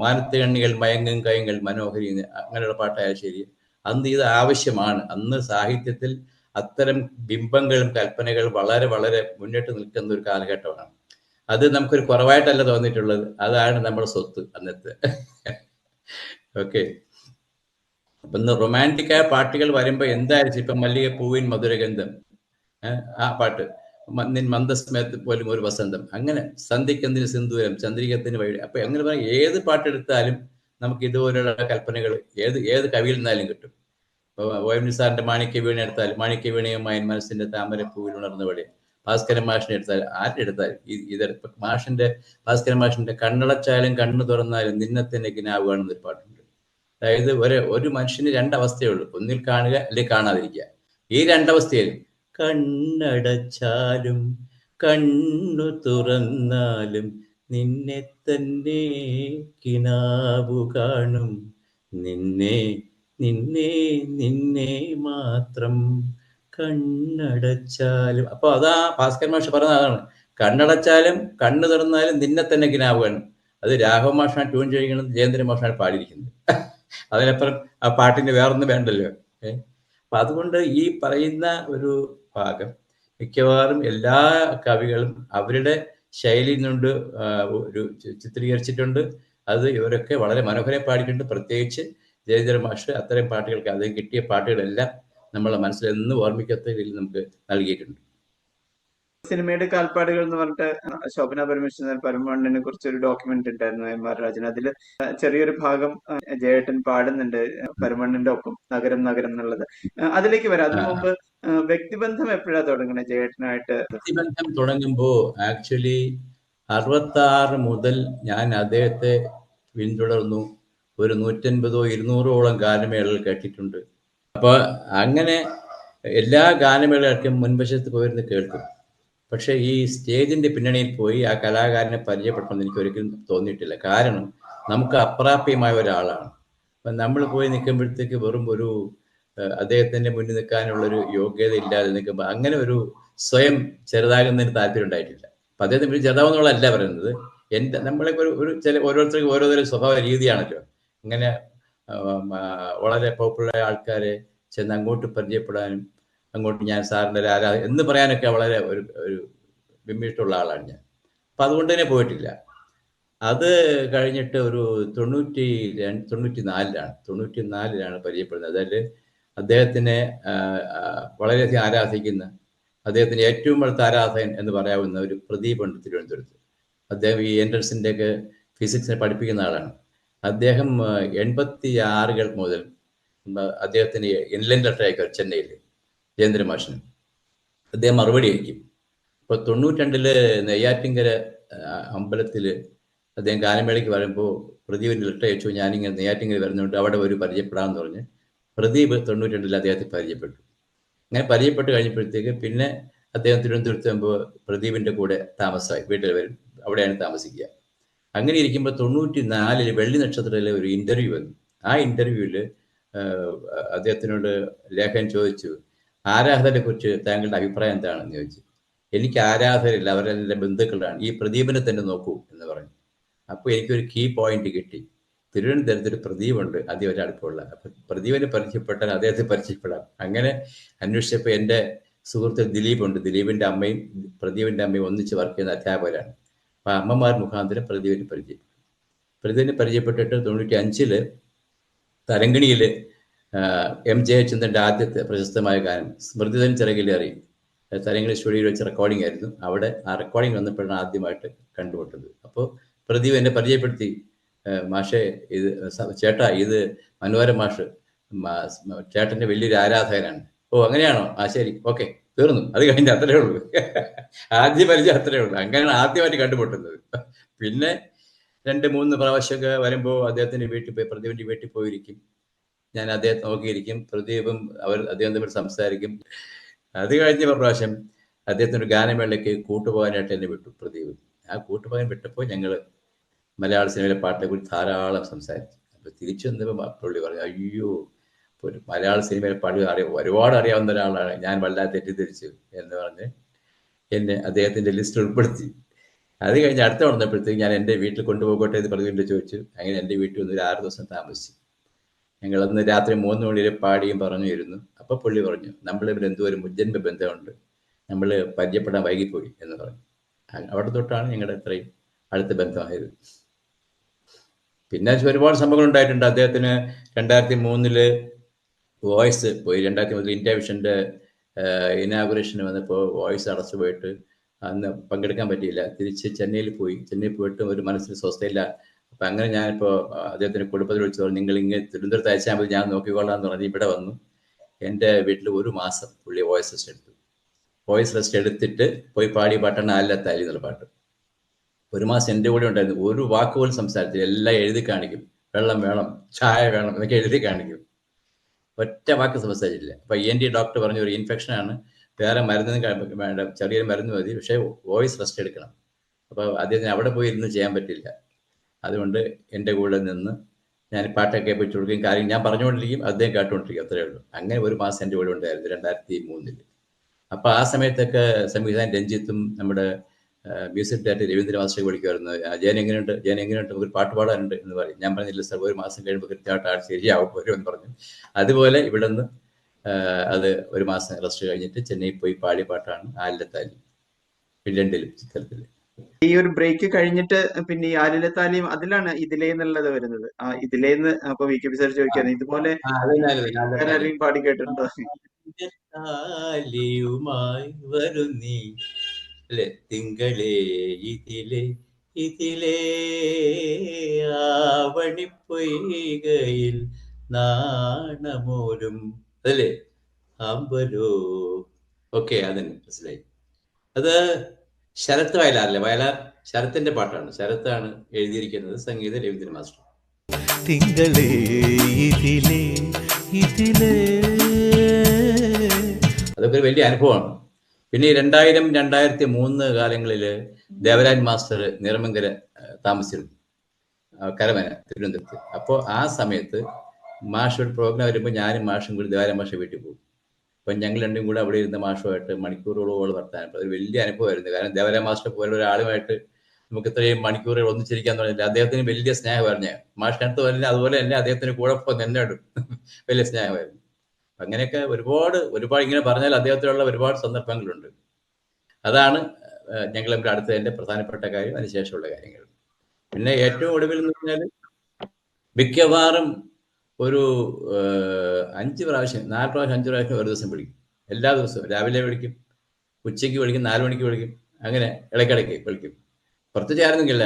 മാനത്ത് കണ്ണികൾ മയങ്ങും കൈകൾ മനോഹരി അങ്ങനെയുള്ള പാട്ടായാലും ശരി, അന്ന് ഇത് ആവശ്യമാണ്. അന്ന് സാഹിത്യത്തിൽ അത്തരം ബിംബങ്ങളും കൽപ്പനകളും വളരെ വളരെ മുന്നിട്ട് നിൽക്കുന്ന ഒരു കാലഘട്ടമാണ്. അത് നമുക്കൊരു കുറവായിട്ടല്ല തോന്നിയിട്ടുള്ളത്, അതാണ് നമ്മുടെ സ്വത്ത് അന്നത്തെ. ഓക്കെ. അപ്പൊ ഇന്ന് റൊമാൻറ്റിക്കായ പാട്ടുകൾ വരുമ്പോൾ എന്തായാലും ഇപ്പം മല്ലികപ്പൂവിൻ മധുരഗന്ധം, ആ പാട്ട്, നിൻ മന്ദസ്മയത്ത് പോലും ഒരു വസന്തം, അങ്ങനെ സന്ധിക്കെന്തിന് സിന്ദൂരം, ചന്ദ്രികത്തിന് വഴി. അപ്പൊ എങ്ങനെ പറയാം, ഏത് പാട്ടെടുത്താലും നമുക്ക് ഇതുപോലുള്ള കൽപ്പനകൾ ഏത് കവിയിൽ നിന്നാലും കിട്ടും. ONV സാറിന്റെ മാണിക്യ വീണ എടുത്താൽ മാണിക്യ വീണയുമായി മനസ്സിന്റെ താമരപ്പൂവിൽ ഉണർന്നവളെ, ഭാസ്കരൻ മാഷിനെ എടുത്താൽ ആരുടെ എടുത്താലും ഭാസ്കരൻ മാഷിന്റെ കണ്ണടച്ചാലും കണ്ണു തുറന്നാലും നിന്നത്തന്നെ കിനാവുകയാണെന്നൊരു പാട്ടുണ്ട്. അതായത് ഒരു മനുഷ്യന് രണ്ടവസ്ഥയേ ഉള്ളൂ, ഒന്നിൽ കാണുക അല്ലെങ്കിൽ കാണാതിരിക്കുക. ഈ രണ്ടവസ്ഥയിലും കണ്ണടച്ചാലും കണ്ണു തുറന്നാലും നിന്നെ തന്നെ കിനാവു കാണും, നിന്നെ നിന്നെ നിന്നെ മാത്രം കണ്ണടച്ചാലും. അപ്പൊ അതാ ഭാസ്കരൻ മാഷ് പറഞ്ഞ അതാണ്, കണ്ണടച്ചാലും കണ്ണു തുറന്നാലും നിന്നെ തന്നെ കിനാവു കാണും. അത് രാഘവ മാഷാണ് ട്യൂൺ ചെയ്യുന്നത്, ജയേന്ദ്രൻ മാഷാണ് പാടിയിരിക്കുന്നത്. അതിനപ്പുറം ആ പാട്ടിന് വേറൊന്നും വേണ്ടല്ലോ. അപ്പൊ അതുകൊണ്ട് ഈ പറയുന്ന ഒരു ഭാഗം മിക്കവാറും എല്ലാ കവികളും അവരുടെ ശൈലിയിൽ നിന്നുകൊണ്ട് ഒരു ചിത്രീകരിച്ചിട്ടുണ്ട്. അത് ഇവരൊക്കെ വളരെ മനോഹരം പാടിയിട്ടുണ്ട്. പ്രത്യേകിച്ച് ജയേന്ദ്ര മാഷ് അത്തരം പാട്ടുകൾക്ക് അത് കിട്ടിയ പാട്ടുകളെല്ലാം നമ്മളെ മനസ്സിൽ എന്ന് ഓർമ്മിക്കത്ത രീതിയിൽ നമുക്ക് നൽകിയിട്ടുണ്ട്. സിനിമയുടെ കാൽപ്പാടുകൾ എന്ന് പറഞ്ഞിട്ട് ശോഭന പരമേശ്വരൻ പരമണ്ണനെ കുറിച്ച് ഒരു ഡോക്യുമെന്റ് ഉണ്ടായിരുന്നു MR രാജൻ. അതില് ചെറിയൊരു ഭാഗം ജയേട്ടൻ പാടുന്നുണ്ട് പരമണ്ണന്റെ ഒപ്പം, നഗരം നഗരം എന്നുള്ളത്. അതിലേക്ക് വരാം. അതിനു മുമ്പ് വ്യക്തിബന്ധം എപ്പോഴാ തുടങ്ങണേ ജയേട്ടനായിട്ട്? വ്യക്തിബന്ധം തുടങ്ങുമ്പോ ആക്ച്വലി 66 മുതൽ ഞാൻ അദ്ദേഹത്തെ പിന്തുടർന്നു. ഒരു 150 200ഓളം ഗാനമേളകൾ കേട്ടിട്ടുണ്ട്. അപ്പൊ അങ്ങനെ എല്ലാ ഗാനമേളകൾക്കും മുൻവശത്ത് പോയിരുന്ന് കേൾക്കും. പക്ഷെ ഈ സ്റ്റേജിന്റെ പിന്നണിയിൽ പോയി ആ കലാകാരനെ പരിചയപ്പെടണമെന്ന് എനിക്ക് ഒരിക്കലും തോന്നിയിട്ടില്ല. കാരണം നമുക്ക് അപ്രാപ്യമായ ഒരാളാണ്. അപ്പം നമ്മൾ പോയി നിൽക്കുമ്പോഴത്തേക്ക് വെറും ഒരു അദ്ദേഹത്തിന്റെ മുന്നിൽ നിൽക്കാനുള്ളൊരു യോഗ്യത ഇല്ലാതെ നിൽക്കുമ്പോൾ അങ്ങനെ ഒരു സ്വയം ചെറുതാകുന്നതിന് താല്പര്യം ഉണ്ടായിട്ടില്ല. അപ്പം അദ്ദേഹത്തിന് ചെറുതാവുന്നുള്ളതല്ല പറയുന്നത്, നമ്മളെ ഒരു ഓരോരുത്തർക്കും ഓരോരോ സ്വഭാവ രീതിയാണല്ലോ. ഇങ്ങനെ വളരെ പോപ്പുലർ ആൾക്കാരെ ചെന്ന് അങ്ങോട്ട് പരിചയപ്പെടാനും അങ്ങോട്ട് ഞാൻ സാറിൻ്റെ ഒരു ആരാധന എന്ന് പറയാനൊക്കെ വളരെ ഒരു ബിംബിഷ്ടമുള്ള ആളാണ് ഞാൻ. അപ്പം അതുകൊണ്ട് തന്നെ പോയിട്ടില്ല. അത് കഴിഞ്ഞിട്ട് ഒരു 94ലാണ് പരിചയപ്പെടുന്നത്. അതായത് അദ്ദേഹത്തിനെ വളരെയധികം ആരാധിക്കുന്ന, അദ്ദേഹത്തിന് ഏറ്റവും അടുത്ത ആരാധകൻ എന്ന് പറയാവുന്ന ഒരു പ്രദീപ് ഉണ്ട് തിരുവനന്തപുരത്ത്. അദ്ദേഹം ഈ എൻട്രൻസിൻ്റെ ഒക്കെ ഫിസിക്സിനെ പഠിപ്പിക്കുന്ന ആളാണ്. അദ്ദേഹം 86 മുതൽ അദ്ദേഹത്തിന് ഇൻലൈൻ ലെറ്റർ അയക്കും ചെന്നൈയിൽ ജയേന്ദ്ര മാഷിന്. അദ്ദേഹം മറുപടി അയക്കും. ഇപ്പോൾ 92 നെയ്യാറ്റിങ്കര അമ്പലത്തിൽ അദ്ദേഹം ഗാനമേളയ്ക്ക് വരുമ്പോൾ പ്രദീപിൻ്റെ ലെറ്റർ അയച്ചു, ഞാനിങ്ങനെ നെയ്യാറ്റിങ്കര വരുന്നുണ്ട്, അവിടെ ഒരു പരിചയപ്പെടാമെന്ന് പറഞ്ഞ് പ്രദീപ് 92 അദ്ദേഹത്തെ പരിചയപ്പെട്ടു. അങ്ങനെ പരിചയപ്പെട്ട് കഴിഞ്ഞപ്പോഴത്തേക്ക് പിന്നെ അദ്ദേഹം തിരുവനന്തപുരത്ത് വരുമ്പോൾ പ്രദീപിൻ്റെ കൂടെ താമസമായി, വീട്ടിൽ വരും, അവിടെയാണ് താമസിക്കുക. അങ്ങനെ ഇരിക്കുമ്പോൾ 94 വെള്ളി നക്ഷത്രത്തിലെ ഒരു ഇൻ്റർവ്യൂ വന്നു. ആ ഇൻ്റർവ്യൂവിൽ അദ്ദേഹത്തിനോട് ലേഖകൻ ചോദിച്ചു, ആരാധകരെ കുറിച്ച് താങ്കളുടെ അഭിപ്രായം എന്താണെന്ന് ചോദിച്ചു. എനിക്ക് ആരാധകരില്ല, അവരെൻ്റെ ബന്ധുക്കളാണ്, ഈ പ്രദീപിനെ തന്നെ നോക്കൂ എന്ന് പറഞ്ഞു. അപ്പോൾ എനിക്കൊരു കീ പോയിന്റ് കിട്ടി. തിരുവനന്തപുരത്ത് ഒരു പ്രദീപുണ്ട്, ആദ്യം ഒരടുപ്പമുള്ള. അപ്പം പ്രദീപിനെ പരിചയപ്പെട്ടാൽ അദ്ദേഹത്തെ പരിചയപ്പെടാം. അങ്ങനെ അന്വേഷിച്ചപ്പോൾ എൻ്റെ സുഹൃത്ത് ദിലീപുണ്ട്. ദിലീപിൻ്റെ അമ്മയും പ്രദീപിൻ്റെ അമ്മയും ഒന്നിച്ച് വർക്ക് ചെയ്യുന്ന അധ്യാപകരാണ്. അപ്പം അമ്മമാർ മുഖാന്തരം പ്രദീപിനെ പരിചയപ്പെട്ടു. പ്രദീപിനെ പരിചയപ്പെട്ടിട്ട് 95 തരങ്കിണിയിൽ എം ജയചന്ദ്രൻ്റെ ആദ്യത്തെ പ്രശസ്തമായ ഗാനം സ്മൃതിതൻ ചിറകിലേറി തരങ്കിണി സ്റ്റുഡിയോയിൽ വെച്ച് റെക്കോർഡിംഗ് ആയിരുന്നു. അവിടെ ആ റെക്കോർഡിംഗ് വന്നപ്പോഴാണ് ആദ്യമായിട്ട് കണ്ടുമുട്ടത്. അപ്പോൾ പ്രദീപ് എന്നെ പരിചയപ്പെടുത്തി, മാഷേ ഇത് ചേട്ടാ, ഇത് മനോഹര മാഷ്, ചേട്ടൻ്റെ വലിയൊരു ആരാധകനാണ്. ഓ അങ്ങനെയാണോ? ആ ശരി, ഓക്കെ, തീർന്നു. അത് കഴിഞ്ഞ് അത്രേ ഉള്ളൂ. ആദ്യം പരിചയം അത്രേ ഉള്ളൂ. അങ്ങനെയാണ് ആദ്യമായിട്ട് കണ്ടുമുട്ടുന്നത്. പിന്നെ 2-3 പ്രാവശ്യമൊക്കെ വരുമ്പോൾ അദ്ദേഹത്തിൻ്റെ വീട്ടിൽ പോയി, പ്രദീപിൻ്റെ വീട്ടിൽ പോയിരിക്കും. ഞാൻ അദ്ദേഹത്തെ നോക്കിയിരിക്കും, പ്രദീപും അദ്ദേഹം തമ്മിൽ സംസാരിക്കും. അത് കഴിഞ്ഞ പ്രാവശ്യം അദ്ദേഹത്തിൻ്റെ ഒരു ഗാനമേളയ്ക്ക് കൂട്ടുപോകാനായിട്ട് എന്നെ വിട്ടു പ്രദീപ്. ആ കൂട്ടുപോകാൻ വിട്ടപ്പോൾ ഞങ്ങൾ മലയാള സിനിമയിലെ പാട്ടിനെ കുറിച്ച് ധാരാളം സംസാരിച്ചു. അപ്പോൾ തിരിച്ചു വന്നപ്പോൾ പുള്ളി പറഞ്ഞു, അയ്യോ, ഒരു മലയാള സിനിമയിലെ പാട്ട് ഒരുപാട് അറിയാവുന്ന ഒരാളാണ്, ഞാൻ വല്ലാതെ തെറ്റിദ്ധരിച്ചു എന്ന് പറഞ്ഞ് എന്നെ അദ്ദേഹത്തിൻ്റെ ലിസ്റ്റിൽ ഉൾപ്പെടുത്തി. അത് കഴിഞ്ഞ് അടുത്ത വന്നപ്പോഴത്തേക്ക് ഞാൻ എൻ്റെ വീട്ടിൽ കൊണ്ടുപോകട്ടെ എന്ന് പ്രദീപിൻ്റെ ചോദിച്ചു. അങ്ങനെ എൻ്റെ വീട്ടിൽ വന്ന് ഒരു 6 ദിവസം താമസിച്ചു. ഞങ്ങളന്ന് രാത്രി 3 മണി വരെ പാടിയും പറഞ്ഞു ഇരുന്നു. അപ്പോൾ പുള്ളി പറഞ്ഞു, നമ്മളിവിടെ എന്തോ ഒരു മുജ്ജന്മ ബന്ധമുണ്ട്, നമ്മൾ പരിചയപ്പെടാൻ വൈകിപ്പോയി എന്ന് പറഞ്ഞു. അവിടെ തൊട്ടാണ് ഞങ്ങളുടെ ഇത്രയും അടുത്ത ബന്ധമായത്. പിന്നെ ഒരുപാട് സംഭവങ്ങൾ ഉണ്ടായിട്ടുണ്ട്. അദ്ദേഹത്തിന് 2003 വോയിസ് പോയി. 2003 ഇന്ത്യ വിഷൻ്റെ ഇനാഗുറേഷന് വന്നപ്പോൾ വോയിസ് അടച്ചു പോയിട്ട് അന്ന് പങ്കെടുക്കാൻ പറ്റിയില്ല. തിരിച്ച് ചെന്നൈയിൽ പോയിട്ട് ഒരു മനസ്സിൽ സ്വസ്ഥയില്ല. അപ്പം അങ്ങനെ ഞാനിപ്പോൾ അദ്ദേഹത്തിൻ്റെ കുടുംബത്തിൽ വിളിച്ചു പറഞ്ഞു, നിങ്ങൾ ഇങ്ങനെ തിരുവനന്തപുരത്ത് അയച്ചാൽ മതി, ഞാൻ നോക്കിക്കൊള്ളാം എന്ന് പറഞ്ഞ് ഇവിടെ വന്നു. എൻ്റെ വീട്ടിൽ 1 മാസം പുള്ളി വോയിസ് റെസ്റ്റ് എടുത്തു. വോയിസ് റെസ്റ്റ് എടുത്തിട്ട് പോയി പാടിയ പാട്ടാണ് ആലിലത്താലി എന്നുള്ള പാട്ട്. 1 മാസം എൻ്റെ കൂടെ ഉണ്ടായിരുന്നു. ഒരു വാക്ക് പോലും സംസാരിച്ചില്ല. എല്ലാം എഴുതി കാണിക്കും. വെള്ളം വേണം, ചായ വേണം എന്നൊക്കെ എഴുതി കാണിക്കും. ഒറ്റ വാക്ക് സംസാരിച്ചില്ല. അപ്പോൾ ENT ഡോക്ടർ പറഞ്ഞു, ഒരു ഇൻഫെക്ഷനാണ്, വേറെ മരുന്ന് വേണ്ട, ചെറിയൊരു മരുന്ന് മതി, പക്ഷേ വോയിസ് റെസ്റ്റ് എടുക്കണം. അപ്പോൾ അദ്ദേഹത്തിന് അവിടെ പോയി ഇരുന്ന് ചെയ്യാൻ പറ്റില്ല. അതുകൊണ്ട് എൻ്റെ കൂടെ നിന്ന് ഞാൻ പാട്ടൊക്കെ വെച്ച് കൊടുക്കുകയും കാര്യം ഞാൻ പറഞ്ഞുകൊണ്ടിരിക്കും, അദ്ദേഹം കേട്ടുകൊണ്ടിരിക്കും, അത്രയേ ഉള്ളൂ. അങ്ങനെ 1 മാസം എൻ്റെ കൂടെ ഉണ്ടായിരുന്നു 2003. അപ്പോൾ ആ സമയത്തൊക്കെ സംവിധാനം രഞ്ജിത്തും നമ്മുടെ മ്യൂസിക് ഡയറക്ടർ രവീന്ദ്ര മാസ്റ്റർ വിളിക്കുമായിരുന്നു, ജയൻ എങ്ങനെയുണ്ട് ഒരു പാട്ട് പാടാനുണ്ട് എന്ന് പറയും. ഞാൻ പറഞ്ഞില്ല സാർ, 1 മാസം കഴിയുമ്പോൾ കൃത്യമായിട്ട് ആൾ ശരിയാവും പോരും എന്ന് പറഞ്ഞു. അതുപോലെ ഇവിടെ നിന്ന് അത് 1 മാസം റെസ്റ്റ് കഴിഞ്ഞിട്ട് ചെന്നൈ പോയി പാടിയ പാട്ടാണ് ആലിലത്താലി, ഫിൻലൻഡിലും ചിത്രത്തിൽ. ഈ ഒരു ബ്രേക്ക് കഴിഞ്ഞിട്ട് പിന്നെ ഈ ആലിലത്താലിയും അതിലാണ് ഇതിലേന്നുള്ളത് വരുന്നത്. ആ ഇതിലേന്ന് അപ്പൊ VKP സാർ ചോദിക്കാറ്, ഇതുപോലെ ആരെങ്കിലും പാടി കേട്ടിട്ടുണ്ടോ? വരും നീ അല്ലെ തിങ്കളേ ഇതിലേ ആവണിപ്പൊയ്കയിൽ നാണമോരും അതല്ലേ ആമ്പലോ. ഓക്കെ, അതിന് മനസ്സിലായി. അത് ശരത്ത് വയലാറില്ലേ, വയലാർ ശരത്തിന്റെ പാട്ടാണ്. ശരത്താണ് എഴുതിയിരിക്കുന്നത്, സംഗീതം രവീന്ദ്ര മാസ്റ്റർ. തിങ്കളേ ഇതിലേ അതൊക്കെ ഒരു വലിയ അനുഭവമാണ്. പിന്നെ 2000-2003 കാലങ്ങളിൽ ദേവരാജ് മാസ്റ്റർ നിറമങ്കര താമസിച്ചിരുന്നു, കരമന, തിരുവനന്തപുരത്ത്. അപ്പോൾ ആ സമയത്ത് മാഷ് ഒരു പ്രോഗ്രാം വരുമ്പോൾ ഞാനും മാഷും കൂടി ദേവരാജ മാഷ വീട്ടിൽ പോകും. അപ്പം ഞങ്ങൾ രണ്ടും കൂടെ അവിടെ ഇരുന്ന മാഷുമായിട്ട് മണിക്കൂറുകളോളം വർത്താനം. ഒരു വലിയ അനുഭവമായിരുന്നു. കാരണം ദേവരാജ മാസ്റ്റർ പോലെ ഒരാളുമായിട്ട് നമുക്ക് ഇത്രയും മണിക്കൂറുകൾ ഒന്നിച്ചിരിക്കാന്ന് പറഞ്ഞില്ല. അദ്ദേഹത്തിന് വലിയ സ്നേഹമായിരുന്നു. മാഷിനടുത്ത് പറഞ്ഞില്ല, അതുപോലെ തന്നെ അദ്ദേഹത്തിന് കൂടെ പോകുന്ന എന്നോടും വലിയ സ്നേഹമായിരുന്നു. അങ്ങനെയൊക്കെ ഒരുപാട് ഇങ്ങനെ പറഞ്ഞാൽ അദ്ദേഹത്തിലുള്ള ഒരുപാട് സന്ദർഭങ്ങളുണ്ട്. അതാണ് ഞങ്ങൾ നമ്മുടെ അടുത്തതിൻ്റെ പ്രധാനപ്പെട്ട കാര്യം, അതിനുശേഷമുള്ള കാര്യങ്ങൾ. പിന്നെ ഏറ്റവും ഒടുവിൽ എന്ന് പറഞ്ഞാൽ മിക്കവാറും ഒരു 5 പ്രാവശ്യം 4 പ്രാവശ്യം 5 പ്രാവശ്യം ഒരു ദിവസം വിളിക്കും. എല്ലാ ദിവസവും രാവിലെ വിളിക്കും, ഉച്ചയ്ക്ക് വിളിക്കും, 4 മണിക്ക് വിളിക്കും, അങ്ങനെ ഇടയ്ക്കിടയ്ക്ക് വിളിക്കും. പുറത്ത് ചേർന്നെങ്കില്ല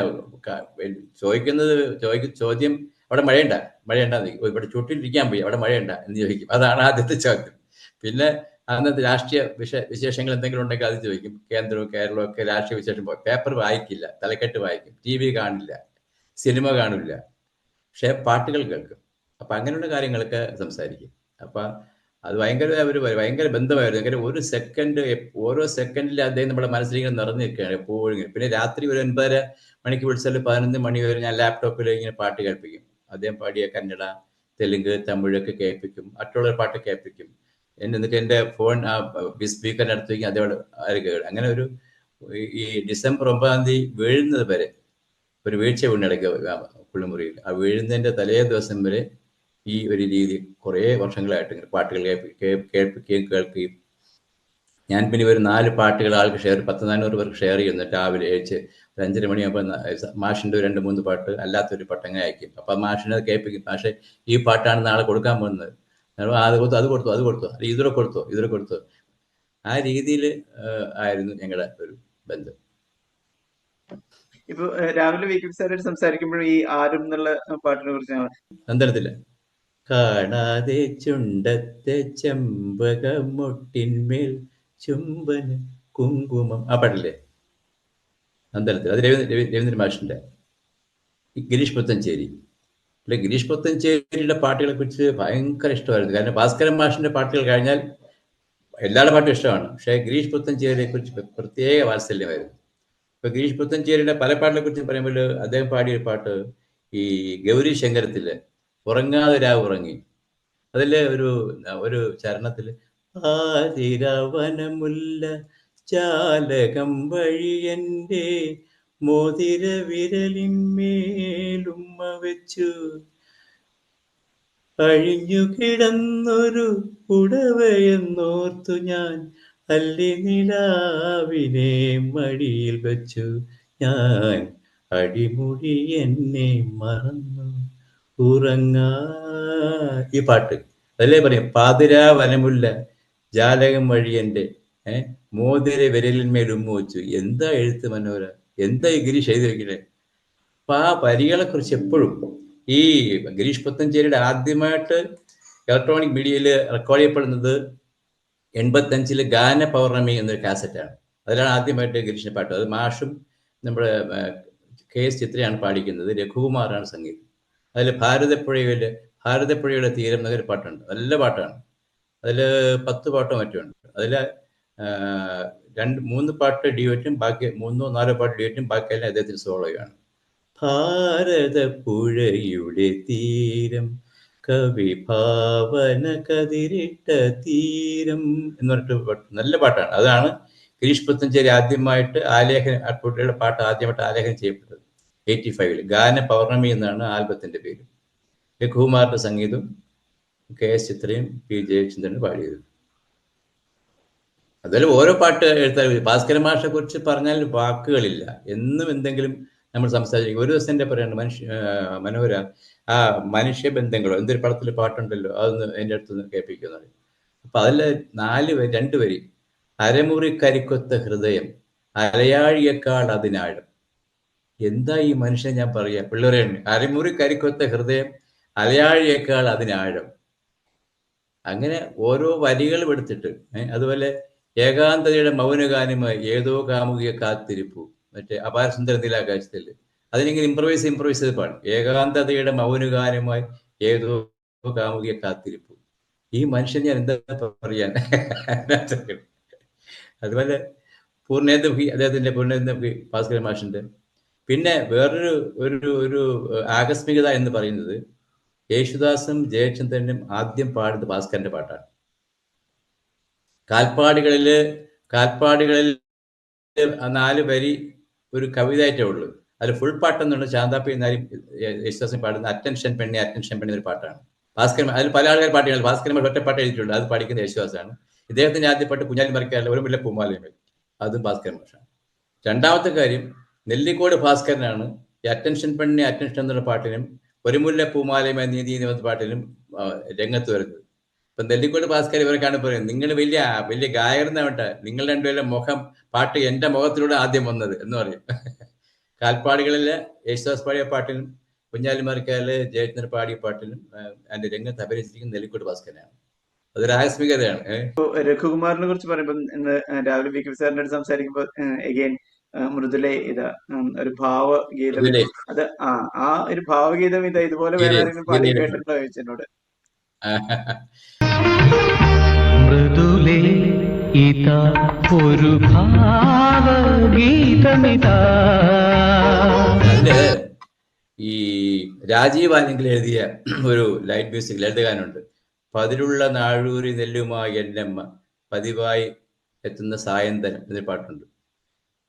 ചോദ്യം അവിടെ മഴയുണ്ടാന്ന് ചോദിക്കും. ഇവിടെ ചുട്ടിലിരിക്കാൻ പോയി, അവിടെ മഴയുണ്ട എന്ന് ചോദിക്കും. അതാണ് ആദ്യത്തെ ചോദ്യം. പിന്നെ അന്നത്തെ രാഷ്ട്രീയ വിശേഷങ്ങൾ എന്തെങ്കിലും ഉണ്ടെങ്കിൽ അത് ചോദിക്കും. കേന്ദ്രവും കേരളവും ഒക്കെ രാഷ്ട്രീയ വിശേഷം. പേപ്പർ വായിക്കില്ല, തലക്കെട്ട് വായിക്കും, TV കാണില്ല, സിനിമ കാണില്ല, പക്ഷേ പാട്ടുകൾ കേൾക്കും. അപ്പം അങ്ങനെയുള്ള കാര്യങ്ങളൊക്കെ സംസാരിക്കും. അപ്പം അത് ഭയങ്കര ബന്ധമായിരുന്നു. അങ്ങനെ ഓരോ സെക്കൻഡിൽ അദ്ദേഹം നമ്മുടെ മനസ്സിലിങ്ങനെ നിറഞ്ഞു നിൽക്കുകയാണ് എപ്പോഴും. പിന്നെ രാത്രി ഒരു 9:30 മണിക്ക് വിളിച്ചാൽ 11 മണി വരെ ഞാൻ ലാപ്ടോപ്പിൽ ഇങ്ങനെ പാട്ട് കേൾപ്പിക്കും. അദ്ദേഹം പാടിയ കന്നഡ, തെലുങ്ക്, തമിഴൊക്കെ കേൾപ്പിക്കും, മറ്റുള്ള പാട്ട് കേൾപ്പിക്കും. എന്നിട്ട് എൻ്റെ ഫോൺ ആ സ്പീക്കറിൻ്റെ അടുത്ത് വയ്ക്കും, അതോടെ കേൾക്കും. അങ്ങനെ ഒരു ഈ ഡിസംബർ 9 വീഴുന്നത് വരെ ഒരു വീഴ്ച വീണിടയ്ക്ക് കുളിമുറിയിൽ, ആ വീഴുന്നതിൻ്റെ തലേ ദിവസം വരെ ഈ ഒരു രീതി കുറേ വർഷങ്ങളായിട്ട് ഇങ്ങനെ പാട്ടുകൾ കേൾപ്പിക്കുകയും കേൾക്കുകയും. ഞാൻ പിന്നെ ഒരു 4 പാട്ടുകൾ ആൾക്ക് 1000-400 പേർക്ക് ഷെയർ ചെയ്യുന്നു. രാവിലെ ഒരു 5:30 മണിയാകുമ്പോൾ മാഷിൻ്റെ 2-3 പാട്ട്, അല്ലാത്തൊരു പാട്ട് അങ്ങനെ അയക്കും. അപ്പം മാഷിനെ കേൾപ്പിക്കും, മാഷെ ഈ പാട്ടാണ് നാളെ കൊടുക്കാൻ പോകുന്നത്, അത് കൊടുത്തു, ഇതിലൂടെ കൊടുത്തു. ആ രീതിയിൽ ആയിരുന്നു ഞങ്ങളുടെ ഒരു ബന്ധം. ഇപ്പൊ രാവിലെ വി കെ പി സാറായിട്ട് സംസാരിക്കുമ്പോഴും ഈ ആരും എന്നുള്ള പാട്ടിനെ കുറിച്ചാണ്. ബന്ധനത്തില്ല. കാണാതെ ചുണ്ടത്തെ ചെമ്പകമൊട്ടിന്മേൽ ചുംബന കുങ്കുമം, ആ പാട്ടില്ലേ, അന്തരത്തിൽ. അത് രവീന്ദ്രൻ മാഷിൻ്റെ. ഗിരീഷ് പുത്തഞ്ചേരി, അല്ലെ, ഗിരീഷ് പുത്തഞ്ചേരിയുടെ പാട്ടുകളെ കുറിച്ച് ഭയങ്കര ഇഷ്ടമായിരുന്നു. കാരണം ഭാസ്കരൻ മാഷിൻ്റെ പാട്ടുകൾ കഴിഞ്ഞാൽ എല്ലാവരുടെ പാട്ടും ഇഷ്ടമാണ്, പക്ഷേ ഗിരീഷ് പുത്തഞ്ചേരിയെ കുറിച്ച് പ്രത്യേക വാത്സല്യമായിരുന്നു. ഇപ്പൊ ഗിരീഷ് പുത്തഞ്ചേരിയുടെ പല പാട്ടിനെ കുറിച്ച് പറയുമ്പോൾ അദ്ദേഹം പാടിയ പാട്ട് ഈ ഗൗരി ശങ്കരത്തില് ഉറങ്ങാതെ രാവ് ഉറങ്ങി, അതില് ഒരു ചരണത്തിൽ ആതിരവനമുല്ല ചാലകം വഴി എൻ്റെ മോതിര വിരലിന്മേലുമ്മ വെച്ചു അഴിഞ്ഞു കിടന്നൊരു ഉടവയെന്നോർത്തു ഞാൻ അല്ലി നിലാവിനെ മടിയിൽ വെച്ചു ഞാൻ അടിമുടി എന്നെ മറന്നു ഉറങ്ങാ. ഈ പാട്ട് അതല്ലേ പറയും, പാതിരാ വനമുല്ല ജാലകം വഴി എൻ്റെ മോതിര വിരലിന്മേൽ ഉമ്മ വെച്ചു. എന്താ എഴുത്ത് മനോഹര, എന്താ ഈ ഗിരീഷ് എഴുതി വെക്കണേ. അപ്പൊ ആ വരികളെ കുറിച്ച് എപ്പോഴും ഈ ഗിരീഷ് പുത്തഞ്ചേരിയുടെ ആദ്യമായിട്ട് ഇലക്ട്രോണിക് മീഡിയയിൽ റെക്കോർഡ് ചെയ്യപ്പെടുന്നത് 85 ഗാന പൗർണമി എന്നൊരു കാസറ്റാണ്. അതിലാണ് ആദ്യമായിട്ട് ഗിരീഷിന്റെ പാട്ട്. അത് മാഷും നമ്മുടെ KS ചിത്രയാണ് പാടിക്കുന്നത്, രഘുകുമാറാണ് സംഗീതം. അതിൽ ഭാരതപ്പുഴയുടെ തീരം എന്നൊരു പാട്ടുണ്ട്, നല്ല പാട്ടാണ്. അതിൽ 10 പാട്ടോ മറ്റുമുണ്ട്. അതിൽ 2-3 പാട്ട് ഡ്യൂറ്റും, ബാക്കി 3-4 പാട്ട് ഡ്യൂറ്റും, ബാക്കിയെല്ലാം അദ്ദേഹത്തിന് സോളോയാണ്. ഭാരതപ്പുഴയുടെ തീരം കവി ഭാവന കതിരിട്ട തീരം എന്ന് പറഞ്ഞിട്ട് നല്ല പാട്ടാണ്. അതാണ് ഗിരീഷ് പുത്തഞ്ചേരി ആദ്യമായിട്ട് കുട്ടികളുടെ പാട്ട് ആദ്യമായിട്ട് ആലേഖനം ചെയ്യപ്പെട്ടത് 85 ഗാന പൗർണമി എന്നാണ് ആൽബത്തിന്റെ പേര്. രഘുകുമാറിന്റെ സംഗീതം, KS ചിത്രയും P ജയചന്ദ്രനും പാടിയത്. അതുപോലെ ഓരോ പാട്ട് എഴുത്താൽ ഭാസ്കരൻ മാഷെ കുറിച്ച് പറഞ്ഞാൽ വാക്കുകളില്ല. എന്നും എന്തെങ്കിലും നമ്മൾ സംസാരിക്കും. ഒരു ദിവസം എൻ്റെ പറയണ്ട മനോഹര, ആ മനുഷ്യബന്ധങ്ങളോ എന്തൊരു പടത്തിൽ പാട്ടുണ്ടല്ലോ, അതൊന്ന് എൻ്റെ അടുത്തൊന്ന് കേൾപ്പിക്കുന്നത്. അപ്പൊ അതില് 2 വരി, അരമുറി കരിക്കൊത്ത ഹൃദയം അലയാഴിയേക്കാൾ അതിനാഴം. എന്താ ഈ മനുഷ്യൻ ഞാൻ പറയാ, പിള്ളേരെയാണ്. അരമുറി കരിക്കൊത്ത ഹൃദയം അലയാഴിയേക്കാൾ അതിനാഴം. അങ്ങനെ ഓരോ വരികളും എടുത്തിട്ട്, അതുപോലെ ഏകാന്തതയുടെ മൗനഗാനമായി ഏതോ കാമുകിയെ കാത്തിരിപ്പു, മറ്റേ അപാരസുന്ദര നീലാകാശത്തില്, അതിനിങ്ങനെ ഇംപ്രവൈസ് ചെയ്ത് പാടും. ഏകാന്തതയുടെ മൗനഗാനമായി ഏതോ കാമുകിയെ കാത്തിരിപ്പു. ഈ മനുഷ്യൻ ഞാൻ എന്താ പറയാൻ. അതുപോലെ പൂർണ്ണേന്ദുമുഖി, അദ്ദേഹത്തിന്റെ പൂർണ്ണേന്ദുമുഖി ഭാസ്കരൻ മാഷിന്റെ. പിന്നെ വേറൊരു ആകസ്മികത എന്ന് പറയുന്നത്, യേശുദാസും ജയചന്ദ്രനും ആദ്യം പാടുന്നത് ഭാസ്കരന്റെ പാട്ടാണ്. കാൽപ്പാടുകളില് 4 വരി ഒരു കവിതയായിട്ടേ ഉള്ളൂ. അതിൽ ഫുൾ പാട്ടെന്നുണ്ട്. ശാന്താപ്പി എന്നാലും യേശുദാസൻ പാടുന്ന അറ്റൻഷൻ പെണ്ണി ഒരു പാട്ടാണ്. ഭാസ്കരൻ, അതിൽ പല ആൾക്കാർ പാട്ടുകൾ ഭാസ്കരൻ ഒറ്റപ്പാട്ട് എഴുതിയിട്ടുണ്ട്, അത് പഠിക്കുന്ന യേശുദാസാണ്. ഇദ്ദേഹത്തിന്റെ ആദ്യ പാട്ട് കുഞ്ഞാലി മറിക്കാറില്ല ഒരു മുല്ല പൂമാലയമേൽ, അതും ഭാസ്കരൻ മാഷാണ്. രണ്ടാമത്തെ കാര്യം, നെല്ലിക്കോട് ഭാസ്കരനാണ് ഈ അറ്റൻഷൻ പെണ്ണി എന്നുള്ള പാട്ടിനും ഒരു മുല്ല പൂമാലയമേൽ നീതി എന്ന പാട്ടിനും രംഗത്ത് വരുന്നത്. ഇപ്പൊ നെല്ലിക്കോട് ഭാസ്കരൻ ഇവർക്കാണ് പറയുന്നത്, നിങ്ങൾ വലിയ ഗായകർന്നാവട്ടെ, നിങ്ങൾ രണ്ടുപേരുടെ പാട്ട് എന്റെ മുഖത്തിലൂടെ ആദ്യം വന്നത് എന്ന് പറയും. കാൽപ്പാടുകളിലെ യേശുദാസ് പാടിയ പാട്ടിലും കുഞ്ഞാലി മറിക്കാല് ജയചന്ദ്രൻ പാടിയ പാട്ടിലും അതിന്റെ രംഗത്ത് അഭിനയിച്ചിരിക്കുന്ന നെല്ലിക്കോട് ഭാസ്കരനാണ്. അതൊരു ആകസ്മികതയാണ്. രഘുകുമാറിനെ കുറിച്ച് പറയുമ്പോൾ ഇന്ന് രാവിലെ വി കെ പി സാറിന്റെ അടുത്ത് സംസാരിക്കുമ്പോൾ എഗെയിൻ മൃദുലേ ഒരു ഭാവഗീതം, അത് ആ ഒരു ഭാവഗീതം ഇതുപോലെ വേറെ ആരെങ്കിലും പാടി കേട്ടിട്ടുണ്ടോ ചോദിച്ചെന്നോട്. മൃദുലേ ഇതാ ഒരു ഭാവഗീതമിതാ. ഈ രാജീവ് ആനെങ്കിൽ എഴുതിയ ഒരു ലൈറ്റ് മ്യൂസിക് ലളിതഗാനമുണ്ട്. പതിരുള്ള നാഴൂരി നെല്ലുമായി എന്നമ്മ പതിവായി എത്തുന്ന സായന്തനം എന്നൊരു പാട്ടുണ്ട്.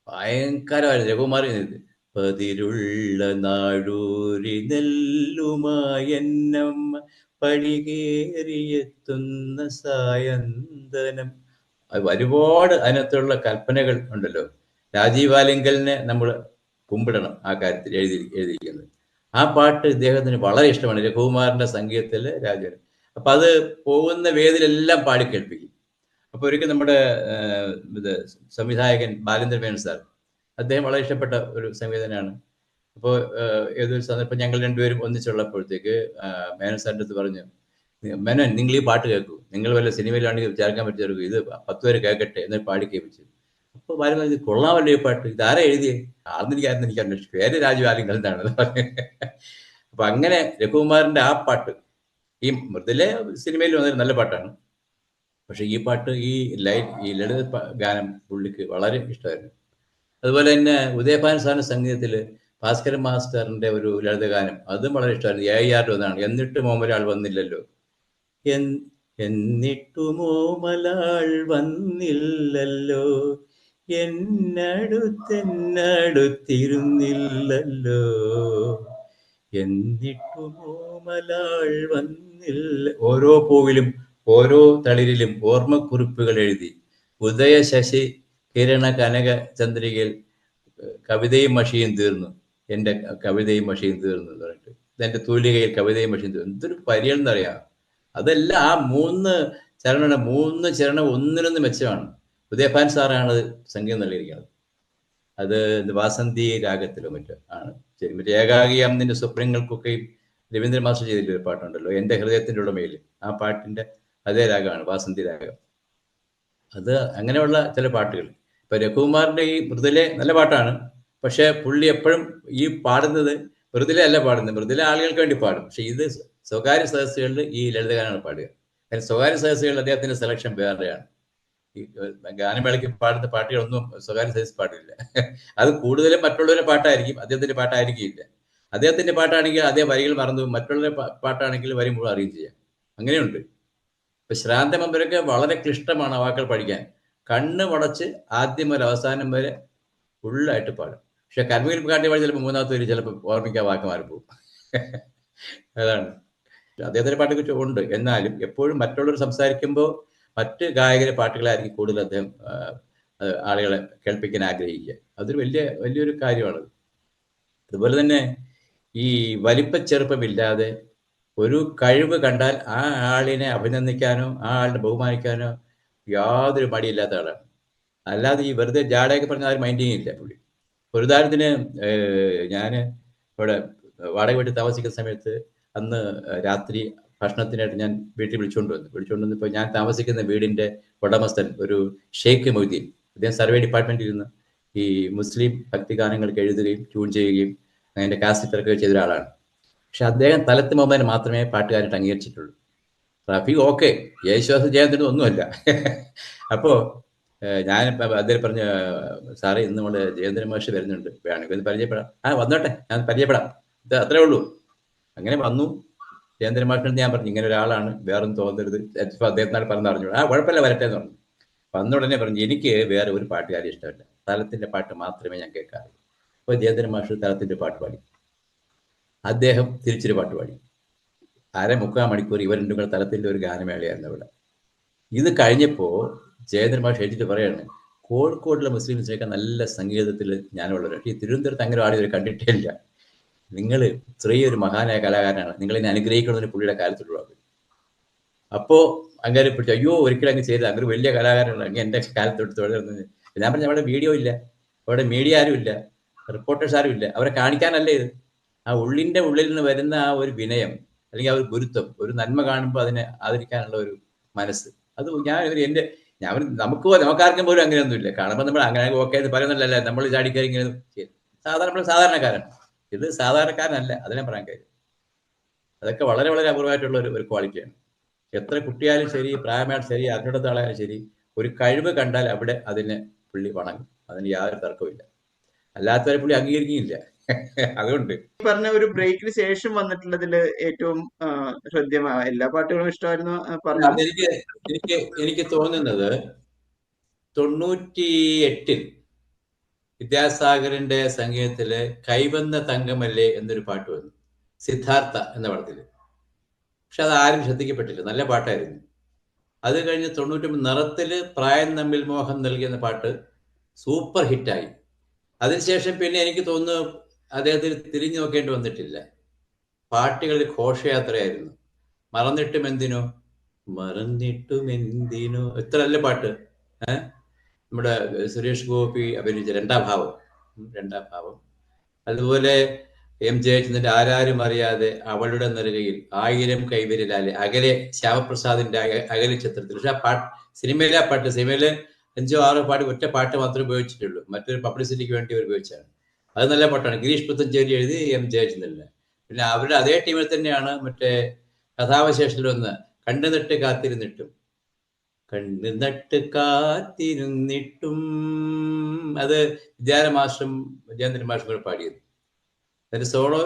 ഭയങ്കരമായിരുന്നു രഘുകുമാർ എഴുതിയത്. പതിരുള്ള നാഴൂരി നെല്ലുമായി എന്നമ്മ പടികേറിയെത്തുന്ന സായന്തനം. ഒരുപാട് അതിനകത്തുള്ള കൽപ്പനകൾ ഉണ്ടല്ലോ. രാജീവ് ആലിങ്കലിനെ നമ്മൾ കുമ്പിടണം ആ കാര്യത്തിൽ എഴുതിയിരിക്കുന്നത്. ആ പാട്ട് ഇദ്ദേഹത്തിന് വളരെ ഇഷ്ടമാണ്. രഘുകുമാറിന്റെ സംഗീതത്തിൽ രാജീവ്. അപ്പൊ അത് പോകുന്ന വേദിയിലെല്ലാം പാടി കേൾപ്പിക്കും. അപ്പൊ ഒരിക്കൽ നമ്മുടെ ഇത് സംവിധായകൻ ബാലേന്ദ്ര മേനോൻ സാർ, അദ്ദേഹം വളരെ ഇഷ്ടപ്പെട്ട ഒരു സംവിധാനമാണ്. അപ്പോൾ ഏതൊരു സന്ദർഭം ഞങ്ങൾ രണ്ടുപേരും ഒന്നിച്ചുള്ളപ്പോഴത്തേക്ക് മേനോൻ സാറിൻ്റെ അടുത്ത് പറഞ്ഞു, മേനോൻ നിങ്ങൾ ഈ പാട്ട് കേൾക്കൂ, നിങ്ങൾ വല്ല സിനിമയിലാണെങ്കിൽ ചേർക്കാൻ പറ്റിയ ഇത് 10 പേര് കേൾക്കട്ടെ എന്നൊരു പാടി കേൾപ്പിച്ചു. അപ്പോൾ ബാലൻ ഇത് കൊള്ളാമല്ലോ ഈ പാട്ട്, ഇതാരാ എഴുതിയേ? ആർന്നെനിക്കായിരുന്നു എനിക്ക് അന്വേഷിച്ചു, പേര് രാജു ആലിങ്കൽ എന്നാണ്. അപ്പൊ അങ്ങനെ രഘുകുമാറിന്റെ ആ പാട്ട് ഈ മൃദുലെ സിനിമയിൽ വന്നൊരു നല്ല പാട്ടാണ്. പക്ഷെ ഈ പാട്ട് ഈ ലളിത ഗാനം പുള്ളിക്ക് വളരെ ഇഷ്ടമായിരുന്നു. അതുപോലെ തന്നെ ഉദയഭാൻ സാറിന്റെ സംഗീതത്തിൽ ഭാസ്കരൻ മാസ്റ്ററിന്റെ ഒരു ലളിതഗാനം അതും വളരെ ഇഷ്ടമായിരുന്നു. AIR ഒന്നാണ്, എന്നിട്ടും ഓമലാൾ വന്നില്ലല്ലോ. എന്നിട്ടുമോ മലാൾ വന്നില്ലല്ലോ, എന്നടുത്തിരുന്നില്ലല്ലോ, എന്നിട്ടുമോ മലാൾ വന്നില്ല. ഓരോ പൂവിലും ഓരോ തളിരിലും ഓർമ്മക്കുറിപ്പുകൾ എഴുതി ഉദയ ശശി കിരണ കനക ചന്ദ്രികയിൽ കവിതയും മഷിയും തീർന്നു, എൻ്റെ കവിതയും മഷിയും തീർന്നു എന്ന് പറഞ്ഞിട്ട് എൻ്റെ തൂലികയിൽ കവിതയും മഷിയും തീർന്നു. എന്തൊരു പരിയെന്ന് അറിയാം. അതെല്ലാം ആ 3 ചരണം ഒന്നിനൊന്ന് മെച്ചമാണ്. ഉദയഭാൻ സാറാണ് സംഗീതം നൽകിയിരിക്കുന്നത്. അത് വാസന്തി രാഗത്തിലോ മറ്റോ ആണ്. ശരി, മറ്റേ ഏകാഗിയാം നിന്റെ സ്വപ്നങ്ങൾക്കൊക്കെയും രവീന്ദ്ര മാസ്റ്റർ ചെയ്തിട്ടൊരു പാട്ടുണ്ടല്ലോ, എൻ്റെ ഹൃദയത്തിൻ്റെ ഉടമയിൽ. ആ പാട്ടിൻ്റെ അതേ രാഗമാണ് വാസന്തി രാഗം. അത് അങ്ങനെയുള്ള ചില പാട്ടുകൾ. ഇപ്പൊ രഘുകുമാറിന്റെ ഈ മൃദുലെ നല്ല പാട്ടാണ്. പക്ഷെ പുള്ളി എപ്പോഴും ഈ പാടുന്നത് മൃദുലെ അല്ല പാടുന്നത്, മൃദുലെ ആളുകൾക്ക് വേണ്ടി പാടും. പക്ഷെ ഇത് സ്വകാര്യ സദസ്സുകളിൽ ഈ ലളിതഗാനമാണ് പാടുക. കാരണം സ്വകാര്യ സദസ്സുകളിൽ അദ്ദേഹത്തിന്റെ സെലക്ഷൻ വേറെയാണ്. ഈ ഗാനമേളയ്ക്ക് പാടുന്ന പാട്ടുകളൊന്നും സ്വകാര്യ സദസ്സ് പാടില്ല. അത് കൂടുതലും മറ്റുള്ളവരുടെ പാട്ടായിരിക്കും, അദ്ദേഹത്തിന്റെ പാട്ടായിരിക്കില്ല. അദ്ദേഹത്തിന്റെ പാട്ടാണെങ്കിൽ അതേ വരികൾ മറന്നു, മറ്റുള്ളവരുടെ പാട്ടാണെങ്കിൽ വരി മുഴുവൻ അറിയുകയും ചെയ്യാം. അങ്ങനെയുണ്ട്. ഇപ്പൊ ശ്രാന്ത മെമ്പരൊക്കെ വളരെ ക്ലിഷ്ടമാണ് ആ വാക്കുകൾ പഠിക്കാൻ. കണ്ണ് മുടച്ച് ആദ്യം മുതൽ അവസാനം വരെ ഫുള്ളായിട്ട് പാടും. പക്ഷെ കർമ്മയിൽ കാട്ടിയ വഴി ചിലപ്പോൾ 3ാമത്തെ വരി ചിലപ്പോൾ ഓർമ്മിക്കാൻ വാക്ക് മാറിപ്പോകും. അതാണ് അദ്ദേഹത്തിന്റെ പാട്ടുകൾ ഉണ്ട്. എന്നാലും എപ്പോഴും മറ്റുള്ളവർ സംസാരിക്കുമ്പോൾ മറ്റ് ഗായകരുടെ പാട്ടുകളായിരിക്കും കൂടുതൽ അദ്ദേഹം ആളുകളെ കേൾപ്പിക്കാൻ ആഗ്രഹിക്കുക. അതൊരു വലിയൊരു കാര്യമാണ്. അതുപോലെ തന്നെ ഈ വലിപ്പച്ചെറുപ്പമില്ലാതെ ഒരു കഴിവ് കണ്ടാൽ ആ ആളിനെ അഭിനന്ദിക്കാനോ ആ ആളിനെ ബഹുമാനിക്കാനോ യാതൊരു മടിയില്ലാത്ത ആളാണ്. അല്ലാതെ ഈ വെറുതെ ജാടയൊക്കെ പറഞ്ഞാൽ ആരും മൈൻഡ് ചെയ്യുന്നില്ല പുള്ളി. ഒരു ഉദാഹരണത്തിന് ഞാൻ ഇവിടെ വാടക വീട്ടിൽ താമസിക്കുന്ന സമയത്ത് അന്ന് രാത്രി ഭക്ഷണത്തിനായിട്ട് ഞാൻ വീട്ടിൽ വിളിച്ചുകൊണ്ട് വന്നപ്പോൾ ഞാൻ താമസിക്കുന്ന വീടിന്റെ ഉടമസ്ഥൻ ഒരു ഷെയ്ഖ് മൊയ്തീൻ, അദ്ദേഹം സർവേ ഡിപ്പാർട്ട്മെന്റിൽ ഇരുന്ന് ഈ മുസ്ലിം ഭക്തിഗാനങ്ങൾക്ക് എഴുതുകയും ട്യൂൺ ചെയ്യുകയും അതിന്റെ കാസറ്റ് ഇറക്കുകയും ചെയ്ത ഒരാളാണ്. പക്ഷെ അദ്ദേഹം തലത്ത് മുമ്പേനെ മാത്രമേ പാട്ടുകാരായിട്ട് അംഗീകരിച്ചിട്ടുള്ളൂ. റഫി ഓക്കെ, യേശുദാസ് ജയന്തിന് ഒന്നുമല്ല. അപ്പോൾ ഞാൻ അദ്ദേഹം പറഞ്ഞ സാറേ ഇന്ന് നമ്മൾ ജയേന്ദ്രൻ മാഷ് വരുന്നുണ്ട്, വേണമെങ്കിൽ ഒന്ന് പരിചയപ്പെടാം. വന്നോട്ടെ, ഞാൻ പരിചയപ്പെടാം, ഇത് അത്രേ ഉള്ളൂ. അങ്ങനെ വന്നു. ജയേന്ദ്രൻ മാഷിനോട് ഞാൻ പറഞ്ഞു ഇങ്ങനെ ഒരാളാണ്, വേറൊന്നും തോന്നരുത്, അദ്ദേഹത്തിനാണ് പറഞ്ഞറിഞ്ഞു. കുഴപ്പമില്ല, വരട്ടെ എന്ന് പറഞ്ഞു. വന്ന ഉടനെ പറഞ്ഞു എനിക്ക് വേറെ ഒരു പാട്ടുകാരെ ഇഷ്ടമല്ല, തലത്തിന്റെ പാട്ട് മാത്രമേ ഞാൻ കേൾക്കാറുള്ളൂ. അപ്പോൾ ജയേന്ദ്രൻ മാഷ് തലത്തിന്റെ പാട്ട് പാടി, അദ്ദേഹം തിരിച്ചൊരു പാട്ട് പാടി. 3/4 മണിക്കൂർ ഇവർ രണ്ടും കൂടെ തലത്തിന്റെ ഒരു ഗാനമേളയായിരുന്നു ഇവിടെ. ഇത് കഴിഞ്ഞപ്പോൾ ജയേന്ദ്രൻ മാഷ് എഴുതിയിട്ട് പറയാണ്, കോഴിക്കോടിലെ മുസ്ലിംസിനൊക്കെ നല്ല സംഗീതത്തിൽ ഞാനുള്ളവർ, ഈ തിരുവനന്തപുരത്ത് അങ്ങനെ ആരും കണ്ടിട്ടേ ഇല്ല. നിങ്ങൾ ഇത്രയൊരു മഹാനായ കലാകാരനാണ്, നിങ്ങളെന്നെ അനുഗ്രഹിക്കണമെന്ന് പുള്ളിയുടെ കാര്യത്തിലുള്ളത്. അപ്പോൾ അങ്ങനെ പിടിച്ചു, അയ്യോ ഒരിക്കലും അങ്ങ് ചെയ്ത്, അങ്ങനെ വലിയ കലാകാരനാണ്, അങ്ങ് എൻ്റെ കാലത്തെടുത്ത് തുടരുന്നത്. ഞാൻ പറഞ്ഞു അവിടെ വീഡിയോ ഇല്ല, അവിടെ മീഡിയ ആരും ഇല്ല, റിപ്പോർട്ടേഴ്സ് ആരും ഇല്ല, അവരെ കാണിക്കാനല്ലേ ഇത്. ആ ഉള്ളിൻ്റെ ഉള്ളിൽ നിന്ന് വരുന്ന ആ ഒരു വിനയം അല്ലെങ്കിൽ ആ ഒരു ഗുരുത്വം, ഒരു നന്മ കാണുമ്പോൾ അതിനെ ആദരിക്കാനുള്ള ഒരു മനസ്സ്, അത് നമുക്കാർക്കും പോലും അങ്ങനെയൊന്നുമില്ല. കാണുമ്പോൾ നമ്മൾ അങ്ങനെ ഓക്കെ എന്ന് പറയുന്നില്ലല്ലേ, നമ്മൾ ചാടിക്കറി ഇങ്ങനെ നമ്മൾ സാധാരണക്കാരൻ, ഇത് സാധാരണക്കാരനല്ല, അതിനെ പറയാൻ കാര്യം. അതൊക്കെ വളരെ വളരെ അപൂർവമായിട്ടുള്ള ഒരു ക്വാളിറ്റിയാണ്. എത്ര കുട്ടിയാലും ശരി, പ്രായമായാലും ശരി, അറിഞ്ഞിടത്ത ആളായാലും ശരി, ഒരു കഴിവ് കണ്ടാൽ അവിടെ അതിനെ പുള്ളി വണങ്ങും, അതിന് യാതൊരു തർക്കമില്ല. അല്ലാത്തവരെ പുള്ളി അംഗീകരിക്കുകയില്ല. അതുകൊണ്ട് ഈ പറഞ്ഞ ഒരു ബ്രേക്കിന് ശേഷം വന്നിട്ടുള്ളതിൽ ഏറ്റവും ഹൃദ്യമായ എല്ലാ പാട്ടുകളും ഇഷ്ടമായിരുന്നു പറഞ്ഞു. അതെനിക്ക് എനിക്ക് എനിക്ക് തോന്നുന്നത് 98-ൽ വിദ്യാസാഗറിന്റെ സംഗീതത്തില് കൈവന്ന തങ്കമല്ലേ എന്നൊരു പാട്ട് വന്നു, സിദ്ധാർത്ഥ എന്ന പടത്തില്. പക്ഷെ അത് ആരും ശ്രദ്ധിക്കപ്പെട്ടില്ല. നല്ല പാട്ടായിരുന്നു. അത് കഴിഞ്ഞ് 99 നിറത്തില് പ്രായം തമ്മിൽ മോഹം നൽകിയെന്ന പാട്ട് സൂപ്പർ ഹിറ്റായി. അതിനുശേഷം പിന്നെ എനിക്ക് തോന്നുന്നു അദ്ദേഹത്തിന് തിരിഞ്ഞു നോക്കേണ്ടി വന്നിട്ടില്ല. പാട്ടുകളിൽ ഘോഷയാത്രയായിരുന്നു. മറന്നിട്ടും എന്തിനോ, മറന്നിട്ടും എന്തിനോ, ഇത്ര നല്ല പാട്ട്. നമ്മുടെ സുരേഷ് ഗോപി അഭിനയിച്ച രണ്ടാം ഭാവം. അതുപോലെ എം ജയചന്ദ്രന്റെ ആരാരും അറിയാതെ, അവളുടെ നെറുകയിൽ, 1000 കൈവിരലാലെ, അകലെ ശ്യാമപ്രസാദിന്റെ അകലെ ചിത്രത്തിൽ. പക്ഷെ ആ സിനിമയിലെ ആ പാട്ട്, സിനിമയിലെ 5-6 പാട്ട് ഒറ്റ പാട്ട് മാത്രമേ ഉപയോഗിച്ചിട്ടുള്ളൂ. മറ്റൊരു പബ്ലിസിറ്റിക്ക് വേണ്ടി അവർ ഉപയോഗിച്ചാണ്. അത് നല്ല പാട്ടാണ്. ഗിരീഷ് പുത്തഞ്ചേരി എഴുതി, എം ജയചന്ദ്രന്. പിന്നെ അവരുടെ അതേ ടീമിൽ തന്നെയാണ് മറ്റേ കഥാവശേഷത്തിൽ വന്ന് കണ്ണു നട്ട് കാത്തിരുന്നിട്ടും, കണ്ണു നട്ട് കാത്തിരുന്നിട്ടും, അത് വിദ്യാര മാഷും വിജയേന്ദ്രൻ മാഷും കൂടെ പാടിയത്. അതിന്റെ സോളോ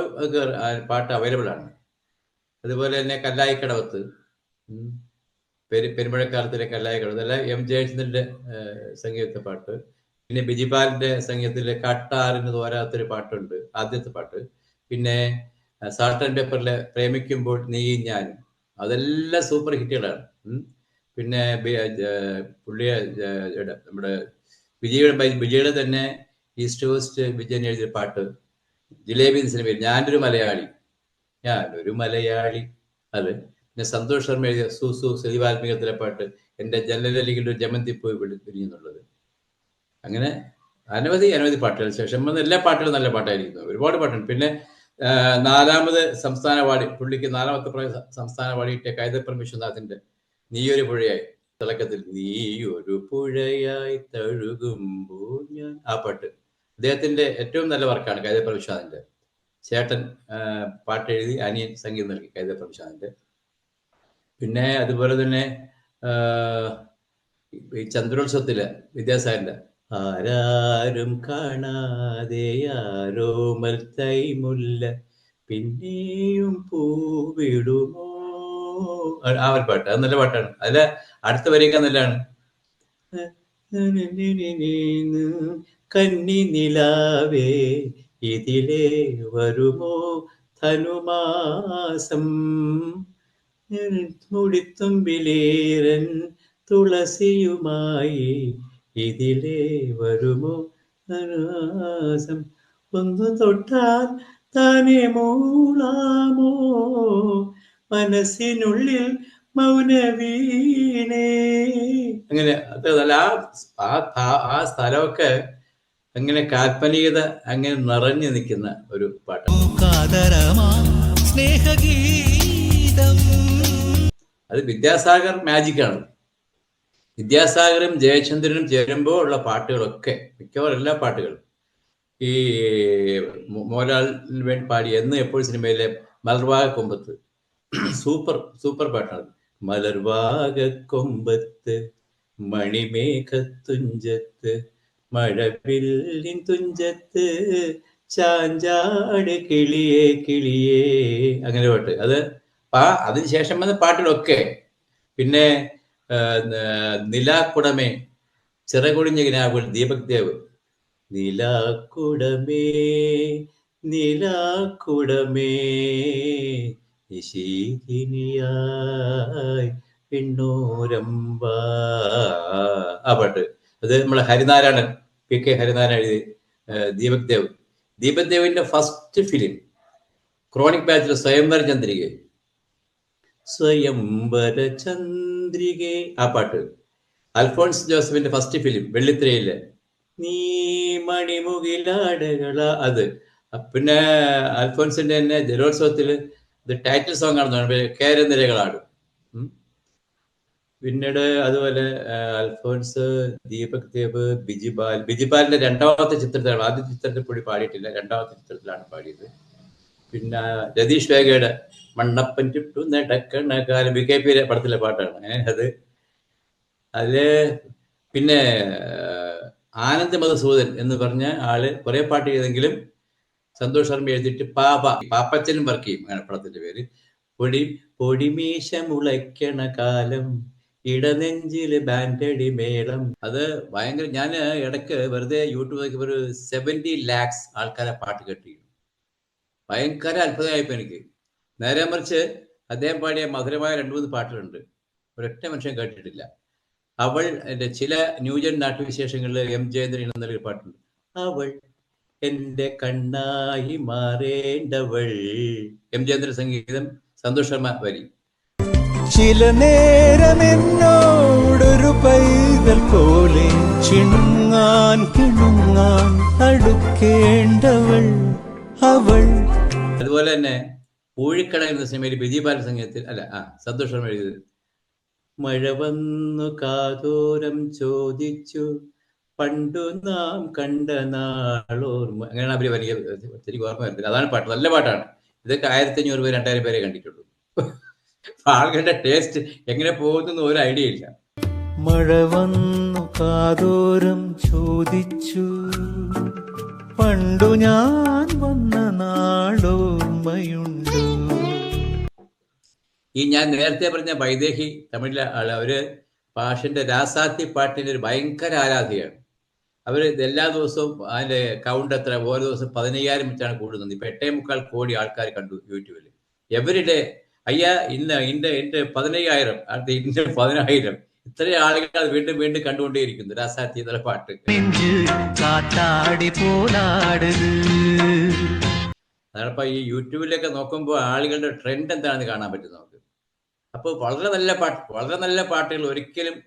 പാട്ട് അവൈലബിൾ ആണ്. അതുപോലെ തന്നെ കല്ലായിക്കടവത്ത്, പെരുമഴക്കാലത്തിലെ കല്ലായിക്കടവത്ത്, അല്ല എം ജയചന്ദ്രന്റെ സംഗീതത്തെ പാട്ട്. പിന്നെ ബിജിപാലിന്റെ സംഗീതത്തിലെ കാട്ടാറിന് തോരാത്തൊരു പാട്ടുണ്ട്, ആദ്യത്തെ പാട്ട്. പിന്നെ സാൾട്ട് ആൻഡ് പേപ്പറിലെ പ്രേമിക്കുമ്പോൾ നീയും ഞാനും, അതെല്ലാം സൂപ്പർ ഹിറ്റുകളാണ്. പിന്നെ പുള്ളിയെ നമ്മുടെ വിജയുടെ തന്നെ ഈസ്റ്റ് വെസ്റ്റ് വിജയൻ എഴുതിയ പാട്ട്, ജിലേബി സിനിമയിൽ ഞാനൊരു മലയാളി, അത്. പിന്നെ സന്തോഷ് ശർമ്മ എഴുതിയ സൂസു സജീവാത്മികത്തിലെ പാട്ട്, എൻ്റെ ജനലരികിൽ ഒരു ജമന്തിപ്പോയി വിരിഞ്ഞെന്നുള്ളത്. അങ്ങനെ അനവധി പാട്ടുകൾ. ശേഷം എല്ലാ പാട്ടുകളും നല്ല പാട്ടായിരിക്കുന്നു. ഒരുപാട് പാട്ടുണ്ട്. പിന്നെ 4ാമത് സംസ്ഥാന അവാർഡ് പുള്ളിക്ക്, 4ാമത്തെ സംസ്ഥാന അവാർഡ് കിട്ടിയ കൈതപ്രം വിശ്വനാഥിന്റെ നീയൊരു പുഴയായി, തിളക്കത്തിൽ നീയൊരു പുഴയായി തഴുകുമ്പോൾ ഞാൻ, ആ പാട്ട് അദ്ദേഹത്തിന്റെ ഏറ്റവും നല്ല വർക്കാണ്. കൈതപ്രം വിശ്വനാഥിന്റെ ചേട്ടൻ പാട്ട് എഴുതി, അനിയൻ സംഗീതം നൽകി കൈതപ്രം വിശ്വനാഥിന്റെ. പിന്നെ അതുപോലെ തന്നെ ഈ ചന്ദ്രോത്സവത്തില് വിദ്യാസാഗറിന്റെ ആരാരും കാണാതെ ആരോമൽ തൈമുല്ല പിന്നെയും പൂവിടുമോ, ആ ഒരു പാട്ട്, അത് നല്ല പാട്ടാണ്. അതിലെ അടുത്ത വരിയൊക്കെ നല്ലതാണ്. കന്നി നിലാവേ ഇതിലേ വരുമോ ധനുമാസം, മുടിത്തുമ്പിലേരൻ തുളസിയുമായി ഇതിലേ വരുമോ ധനുമാസം, ഒന്ന് തൊട്ടാൽ താനെ മൂളാമോ മനസ്സിനുള്ളിൽ മൗനവീണേ. അങ്ങനെ അത് നല്ല ആ സ്ഥലമൊക്കെ അങ്ങനെ കാൽപ്പനികത അങ്ങനെ നിറഞ്ഞു നിൽക്കുന്ന ഒരു പാട്ടാണ്. അത് വിദ്യാസാഗർ മാജിക്കാണ്. വിദ്യാസാഗറും ജയചന്ദ്രനും ചേരുമ്പോൾ ഉള്ള പാട്ടുകളൊക്കെ, മിക്കവാറും എല്ലാ പാട്ടുകളും, ഈ മോഹൻലാലിന് വേണ്ടി പാടി എന്ന് എപ്പോൾ സിനിമയിലെ മലർവാക കൊമ്പത്ത്, സൂപ്പർ പാട്ടാണ്. മലർവാക കൊമ്പത്ത് മണിമേഘത്തുഞ്ചത്ത് മഴവില്ലിൻ തുഞ്ചത്ത് ചാഞ്ചാട് കിളിയേ കിളിയേ, അങ്ങനെ പാട്ട്. അത് അതിനുശേഷം വന്ന പാട്ടിലൊക്കെ. പിന്നെ നിലാക്കുടമേ, ചിറകൊടിഞ്ഞ കിനാവുകൾ, ദീപക് ദേവ്, നിലാക്കുടമേ നിലാക്കുടമേ നിശീതിനിയായി പിന്നോരമ്പ, ആ പാട്ട്. അത് നമ്മളെ ഹരിനാരായണൻ, PK ഹരിനാരായണൻ എഴുതി, ദീപക് ദേവിന്റെ ഫസ്റ്റ് ഫിലിം ക്രോണിക് ബാച്ചിലെ സ്വയംവര ചന്ദ്രികെ, ആ പാട്ട്. അൽഫോൺസ് ജോസഫിന്റെ ഫസ്റ്റ് ഫിലിം വെള്ളിത്തിരയിലെ നീ മണിമുകിലാടകള, അത്. പിന്നെ അൽഫോൺസിന്റെ തന്നെ ജലോത്സവത്തിൽ ഇത് ടൈറ്റിൽ സോങ് ആണെന്ന്, കേരനിരകളാടും. പിന്നീട് അതുപോലെ അൽഫോൺസ്, ദീപക് ദേവ്, ബിജിപാലിന്റെ 2ാമത്തെ ചിത്രത്തിലാണ്. ആദ്യ ചിത്രത്തിൽ കൂടി പാടിയിട്ടില്ല, 2ാമത്തെ ചിത്രത്തിലാണ് പാടിയത്. പിന്നെ രതീഷ് വേഗയുടെ മണ്ണപ്പൻ ചുട്ടു നടക്കണ കാലം, BKP പടത്തിലെ പാട്ടാണ് അത്. അതില് പിന്നെ ആനന്ദ് മധുസൂദൻ എന്ന് പറഞ്ഞ ആള് കുറെ പാട്ട് ചെയ്തെങ്കിലും സന്തോഷ് ശർമ്മ എഴുതിയിട്ട് പാപ്പച്ചനും വർക്ക് ചെയ്യും, അങ്ങനെ പടത്തിന്റെ പേര്. പൊടിമീശ മുളയ്ക്കണ കാലം ഇടനെഞ്ചില് ബാൻഡടി മേളം. അത് ഭയങ്കര, ഞാൻ ഇടയ്ക്ക് വെറുതെ യൂട്യൂബിലേക്ക് ഒരു 70 lakhs ആൾക്കാരെ പാട്ട് കേട്ടിരിക്കുന്നു. ഭയങ്കര അത്ഭുതമായിപ്പോ എനിക്ക്. നേരെ മറിച്ച് അദ്ദേഹം പാടിയ മധുരമായ 2-3 പാട്ടുകളുണ്ട്, ഒരൊറ്റ മനുഷ്യൻ കേട്ടിട്ടില്ല. അവൾ, എൻ്റെ ചില ന്യൂജൻ നാട്ടുവിശേഷങ്ങളിൽ എം ജയന്ദ്രൻ എന്നൊരു പാട്ടുണ്ട്. അവൾ എന്റെ കണ്ണായി മാറേണ്ടവൾ, എം ജയന്ദ്രൻ സംഗീതം, സന്തോഷ് ശർമ്മ വരി. ചില നേരം എന്നോടൊരു പൈതൽ പോലെ ചിണുങ്ങാൻ കിണുങ്ങാൻ അടുക്കേണ്ടവൾ അവൾ. അതുപോലെ തന്നെ പൂഴിക്കട എന്ന സിനിമയിൽ ബിജി ബാലൻ സംഗീതത്തിൽ, സന്തോഷ് ശർമ്മ എഴുതിയത്, മഴ വന്നു കാതോരം ചോദിച്ചു പണ്ടു നാം കണ്ട നാളോർമ്മ, അങ്ങനെയാണ് അവര് വലിയ ശരിക്കും ഓർമ്മ വരുന്നത്. അതാണ് പാട്ട്, നല്ല പാട്ടാണ്. ഇതൊക്കെ 1500 പേര് 2000 പേരെ കണ്ടിട്ടുള്ളൂ. ആളുകളുടെ ടേസ്റ്റ് എങ്ങനെ പോകുന്നു ഒരു ഐഡിയ ഇല്ല. മഴ വന്നു കാതോരം ചോദിച്ചു പണ്ടു ഞാൻ വന്ന നാളോർമ്മയുണ്ടോ. ഈ ഞാൻ നേരത്തെ പറഞ്ഞ വൈദേഹി, തമിഴിലെ ആള്, അവര് പാഷന്റെ രാസാത്തി പാട്ടിന്റെ ഒരു ഭയങ്കര ആരാധികയാണ്. അവര് എല്ലാ ദിവസവും അതിന്റെ കൗണ്ട് എത്ര, ഓരോ ദിവസം 15,000 വെച്ചാണ് കൂടുന്നത്. ഇപ്പൊ 8.25 കോടി ആൾക്കാർ കണ്ടു യൂട്യൂബിൽ. എവരിഡേ അയ്യാ എന്റെ 15,000, അടുത്ത ഇന്റെ 10,000, ഇത്രയും ആളുകൾ വീണ്ടും വീണ്ടും കണ്ടുകൊണ്ടേയിരിക്കുന്നു രാസാത്തി എന്നുള്ള പാട്ട്. അതപ്പോ ഈ യൂട്യൂബിലൊക്കെ നോക്കുമ്പോൾ ആളുകളുടെ ട്രെൻഡ് എന്താണെന്ന് കാണാൻ പറ്റും നമുക്ക്. അപ്പോൾ വളരെ നല്ല പാട്ടുകൾ ഒരിക്കലും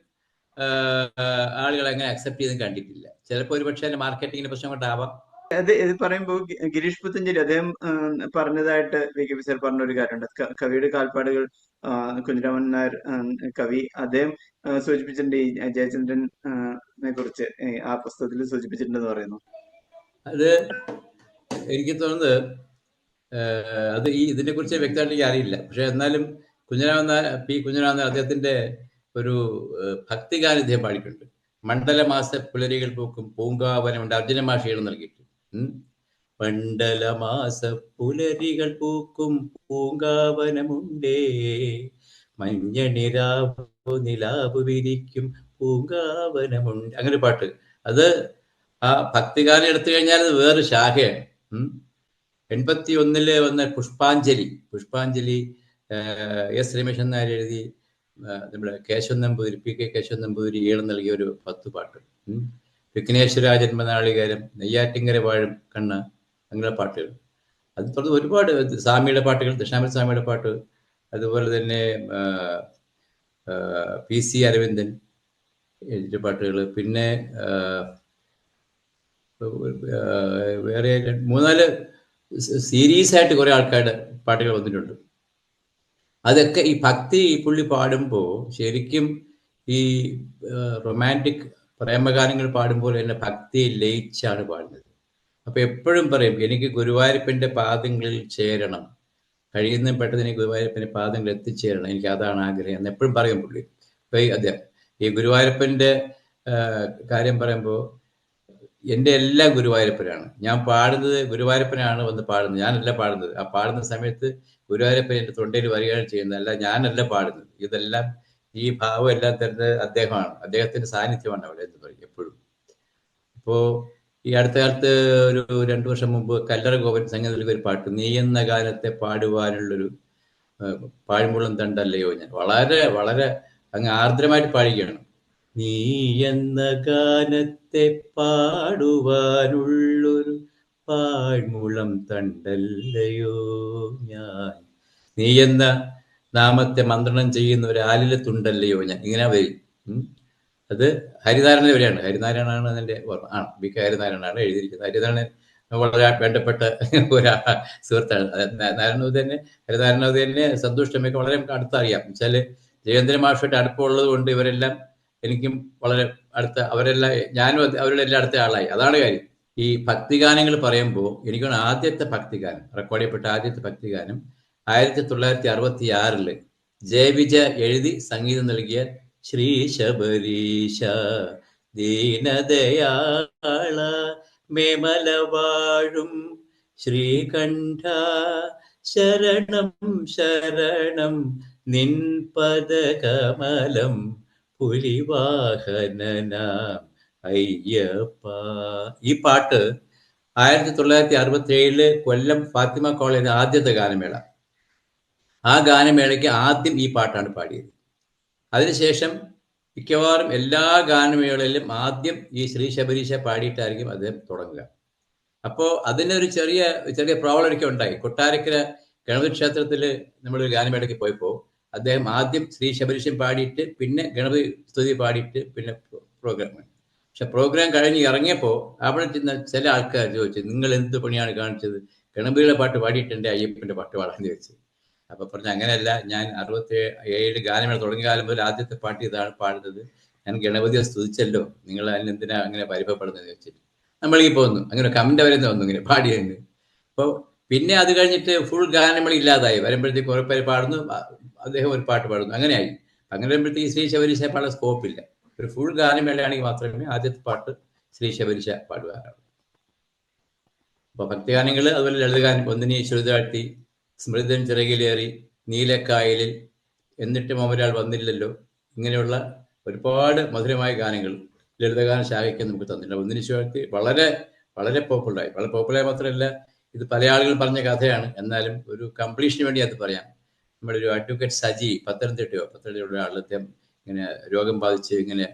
ആളുകൾ അങ്ങനെ അക്സെപ്റ്റ് ചെയ്ത് കണ്ടിട്ടില്ല. ചിലപ്പോൾ ഒരു പക്ഷേ അതിന്റെ മാർക്കറ്റിങ്ങിന്റെ പ്രശ്നം കൊണ്ടാവാം. ഇത് പറയുമ്പോൾ ഗിരീഷ് പുത്തഞ്ചേരി അദ്ദേഹം പറഞ്ഞതായിട്ട് വി.കെ. സർ പറഞ്ഞ ഒരു കാര്യമുണ്ട്. കവിയുടെ കാൽപ്പാടുകൾ കുഞ്ഞിരാമൻ നായർ കവി അദ്ദേഹം സൂചിപ്പിച്ചിട്ടുണ്ട്, ഈ ജയചന്ദ്രനെ കുറിച്ച് ആ പുസ്തകത്തിൽ സൂചിപ്പിച്ചിട്ടുണ്ടെന്ന് പറയുന്നു. അത് എനിക്ക് തോന്നുന്നത് അത് ഇതിനെ കുറിച്ച് വ്യക്തമായിട്ട് എനിക്ക് അറിയില്ല. പക്ഷെ എന്നാലും കുഞ്ഞിരാമൻ നായർ അദ്ദേഹത്തിന്റെ ഒരു ഭക്തിഗാനം ഇദ്ദേഹം പാടിയിട്ടുണ്ട്. മണ്ഡലമാസ പുലരികൾ പൂക്കും പൂങ്കാവനമുണ്ട്, അർജുന മാഷികൾ നൽകിയിട്ട്. മണ്ഡലമാസ പുലരികൾ പൂക്കും പൂങ്കാവനമുണ്ടേ, മഞ്ഞണിരാവു നിലാവു വിരിക്കും പൂങ്കാവനമുണ്ട്, അങ്ങനെ പാട്ട്. അത് ആ ഭക്തിഗാനം എടുത്തു കഴിഞ്ഞാൽ അത് വേറെ ശാഖയാണ്. 81 വന്ന പുഷ്പാഞ്ജലി എസ് രമേശൻ നായർ എഴുതി, നമ്മുടെ കേശവൻ നമ്പൂതിരി, പി കെ കേശവൻ നമ്പൂതിരി ഈണം നൽകിയ ഒരു 10 പാട്ട്. വിഘ്നേശ്വര ജന്മനാളികാരം, നെയ്യാറ്റിങ്കര വാഴും കണ്ണ, അങ്ങനെ പാട്ടുകൾ. അത് തുടർന്ന് ഒരുപാട് സ്വാമിയുടെ പാട്ടുകൾ, ദക്ഷിണാമൂർത്തി സ്വാമിയുടെ പാട്ട്, അതുപോലെ തന്നെ PC അരവിന്ദൻ എഴുതിയ പാട്ടുകൾ, പിന്നെ വേറെ 3-4 സീരീസ് ആയിട്ട് കുറെ ആൾക്കാരുടെ പാട്ടുകൾ വന്നിട്ടുണ്ട്. അതൊക്കെ ഈ ഭക്തി പുള്ളി പാടുമ്പോൾ ശരിക്കും ഈ റൊമാൻറ്റിക് പ്രേമഗാനങ്ങൾ പാടുമ്പോൾ എന്നെ ഭക്തി ലയിച്ചാണ് പാടുന്നത്. അപ്പൊ എപ്പോഴും പറയും, എനിക്ക് ഗുരുവായൂരപ്പന്റെ പാദങ്ങളിൽ ചേരണം, കഴിയുന്ന പെട്ടെന്ന് എനിക്ക് ഗുരുവായൂരപ്പന്റെ പാദങ്ങളിൽ എത്തിച്ചേരണം, എനിക്ക് അതാണ് ആഗ്രഹം എന്ന് എപ്പോഴും പറയും പുള്ളി. അപ്പൊ ഈ ഗുരുവായൂരപ്പന്റെ കാര്യം പറയുമ്പോൾ എൻ്റെ എല്ലാം ഗുരുവായൂരപ്പനാണ്. ഞാൻ പാടുന്നത് ഗുരുവായൂരപ്പനാണ് വന്ന് പാടുന്നത്, ഞാനല്ല പാടുന്നത്. ആ പാടുന്ന സമയത്ത് ഗുരുവായൂരപ്പൻ എൻ്റെ തൊണ്ടയിൽ വരികയാണ് ചെയ്യുന്നത്, അല്ല ഞാനല്ല പാടുന്നത്. ഇതെല്ലാം ഈ ഭാവം എല്ലാം തരുന്നത് അദ്ദേഹമാണ്, അദ്ദേഹത്തിന്റെ സാന്നിധ്യമാണ് അവിടെ എന്ന് പറയും എപ്പോഴും. അപ്പോൾ ഈ അടുത്ത കാലത്ത് ഒരു 2 വർഷം മുമ്പ് കല്ലറ ഗോപൻ സംഗീതത്തിൽ ഒരു പാട്ട്, നീ എന്ന ഗാനത്തെ പാടുവാനുള്ളൊരു പാഴ്മുളം തണ്ടല്ലയോ, ഞാൻ വളരെ വളരെ അങ്ങ് ആർദ്രമായിട്ട് പാടുകയാണ്. നീ എന്ന ഗാനത്തെ പാടുവാനുള്ളൊരു പാഴ്മുളം തണ്ടല്ലയോ ഞാൻ, നീ എന്ന നാമത്തെ മന്ത്രണം ചെയ്യുന്ന ഒരു ആലിലെ തുണ്ടല്ലയോ ഞാൻ, ഇങ്ങനെ വരും. അത് ഹരിനാരായണന്റെ വരെയാണ്. ഹരിനാരായണനാണ് അതിന്റെ ഓർമ്മ, ബി കെ ഹരിനാരായണനാണ് എഴുതിയിരിക്കുന്നത്. ഹരിനാരായണൻ വളരെ വേണ്ടപ്പെട്ട ഒരു സുഹൃത്താണ്. ഹരിനാരായണ തന്നെ സന്തോഷ് ടെമ്മയൊക്കെ വളരെ അടുത്തറിയാം. വെച്ചാല് ജയേന്ദ്ര മാഷുമായിട്ട് അടുപ്പമുള്ളത് കൊണ്ട് ഇവരെല്ലാം എനിക്കും വളരെ അടുത്ത, ഞാനും അവരുടെ എല്ലാം അടുത്ത ആളായി. അതാണ് കാര്യം. ഈ ഭക്തിഗാനങ്ങൾ പറയുമ്പോൾ എനിക്കാണ് ആദ്യത്തെ ഭക്തിഗാനം, റെക്കോർഡ് ചെയ്യപ്പെട്ട ആദ്യത്തെ ഭക്തിഗാനം 1966 ജയവിജ എഴുതി സംഗീതം നൽകിയ ശ്രീ ശബരീശ ദീനദയാള മേമല വാഴും ശ്രീകണ്ഠ ശരണം ശരണം നിൻ പദകമലം പുലിവാഹനനാം അയ്യപ്പ. ഈ പാട്ട് 1967 കൊല്ലം ഫാത്തിമ കോളേജിലെ ആദ്യത്തെ ഗാനമേള. ആ ഗാനമേളയ്ക്ക് ആദ്യം ഈ പാട്ടാണ് പാടിയത്. അതിനുശേഷം മിക്കവാറും എല്ലാ ഗാനമേളയിലും ആദ്യം ഈ ശ്രീ ശബരീശ പാടിയിട്ടായിരിക്കും അദ്ദേഹം തുടങ്ങുക. അപ്പോൾ അതിനൊരു ചെറിയ ചെറിയ പ്രോബ്ലം ഒക്കെ ഉണ്ടായി. കൊട്ടാരക്കര ഗണപതി ക്ഷേത്രത്തിൽ നമ്മളൊരു ഗാനമേളയ്ക്ക് പോയപ്പോൾ അദ്ദേഹം ആദ്യം ശ്രീ ശബരീശൻ പാടിയിട്ട് പിന്നെ ഗണപതി സ്തുതി പാടിയിട്ട് പിന്നെ പ്രോഗ്രാം. പക്ഷെ പ്രോഗ്രാം കഴിഞ്ഞ് ഇറങ്ങിയപ്പോൾ അവിടെ ചെന്ന ചില ആൾക്കാർ ചോദിച്ചു, നിങ്ങൾ എന്ത് പണിയാണ് കാണിച്ചത്? ഗണപതിയുടെ പാട്ട് പാടിയിട്ടുണ്ട്, അയ്യപ്പൻ്റെ പാട്ട് പാടാൻ ചോദിച്ചു. അപ്പൊ പറഞ്ഞു, അങ്ങനെയല്ല, ഞാൻ 67 ഗാനമേള തുടങ്ങിയ കാലം മുതൽ ആദ്യത്തെ പാട്ട് ഇതാണ് പാടുന്നത്, ഞാൻ ഗണപതിയെ സ്തുതിച്ചല്ലോ, നിങ്ങൾ അതിനെന്തിനാ അങ്ങനെ പരിഭവപ്പെടുന്നത് ചോദിച്ചിട്ട് നമ്മളീ പോകുന്നു. അങ്ങനെ കമന്റ് വരുന്ന വന്നു ഇങ്ങനെ പാടിയെന്ന്. അപ്പോൾ പിന്നെ അത് കഴിഞ്ഞിട്ട് ഫുൾ ഗാനമേള ഇല്ലാതായി. വരുമ്പോഴത്തേക്ക് കുറെ പേര് പാടുന്നു, അദ്ദേഹം ഒരു പാട്ട് പാടുന്നു, അങ്ങനെയായി. അങ്ങനെ വരുമ്പോഴത്തേക്ക് ശ്രീ ശബരീശ പാടാൻ സ്കോപ്പില്ല. ഒരു ഫുൾ ഗാനമേളയാണെങ്കിൽ മാത്രമേ ആദ്യത്തെ പാട്ട് ശ്രീ ശബരീശ പാടുവാനാണ്. അപ്പൊ ഭക്തിഗാനങ്ങൾ, അതുപോലെ ലളിതഗാനം, ഒന്നിനെ ശ്രുതാഴ്ത്തി, സ്മൃതൻ ചിറകിലേറി, നീലക്കായലിൽ, എന്നിട്ടും ഒരാൾ വന്നില്ലല്ലോ, ഇങ്ങനെയുള്ള ഒരുപാട് മധുരമായ ഗാനങ്ങൾ ലളിതഗാന ശാഖയ്ക്ക് നമുക്ക് തന്നിട്ടുണ്ട്. ഒന്നിനെ ശ്രുതാഴ്ത്തി വളരെ വളരെ പോപ്പുലറായി. വളരെ പോപ്പുലറായി മാത്രമല്ല, ഇത് പല ആളുകൾ പറഞ്ഞ കഥയാണ്, എന്നാലും ഒരു കംപ്ലീഷന് വേണ്ടി അത് പറയാം. നമ്മുടെ ഒരു അഡ്വക്കേറ്റ് സജി പത്തനംതിട്ടയുള്ള ആൾ, അദ്ദേഹം ഇങ്ങനെ രോഗം ബാധിച്ച് ഇങ്ങനെ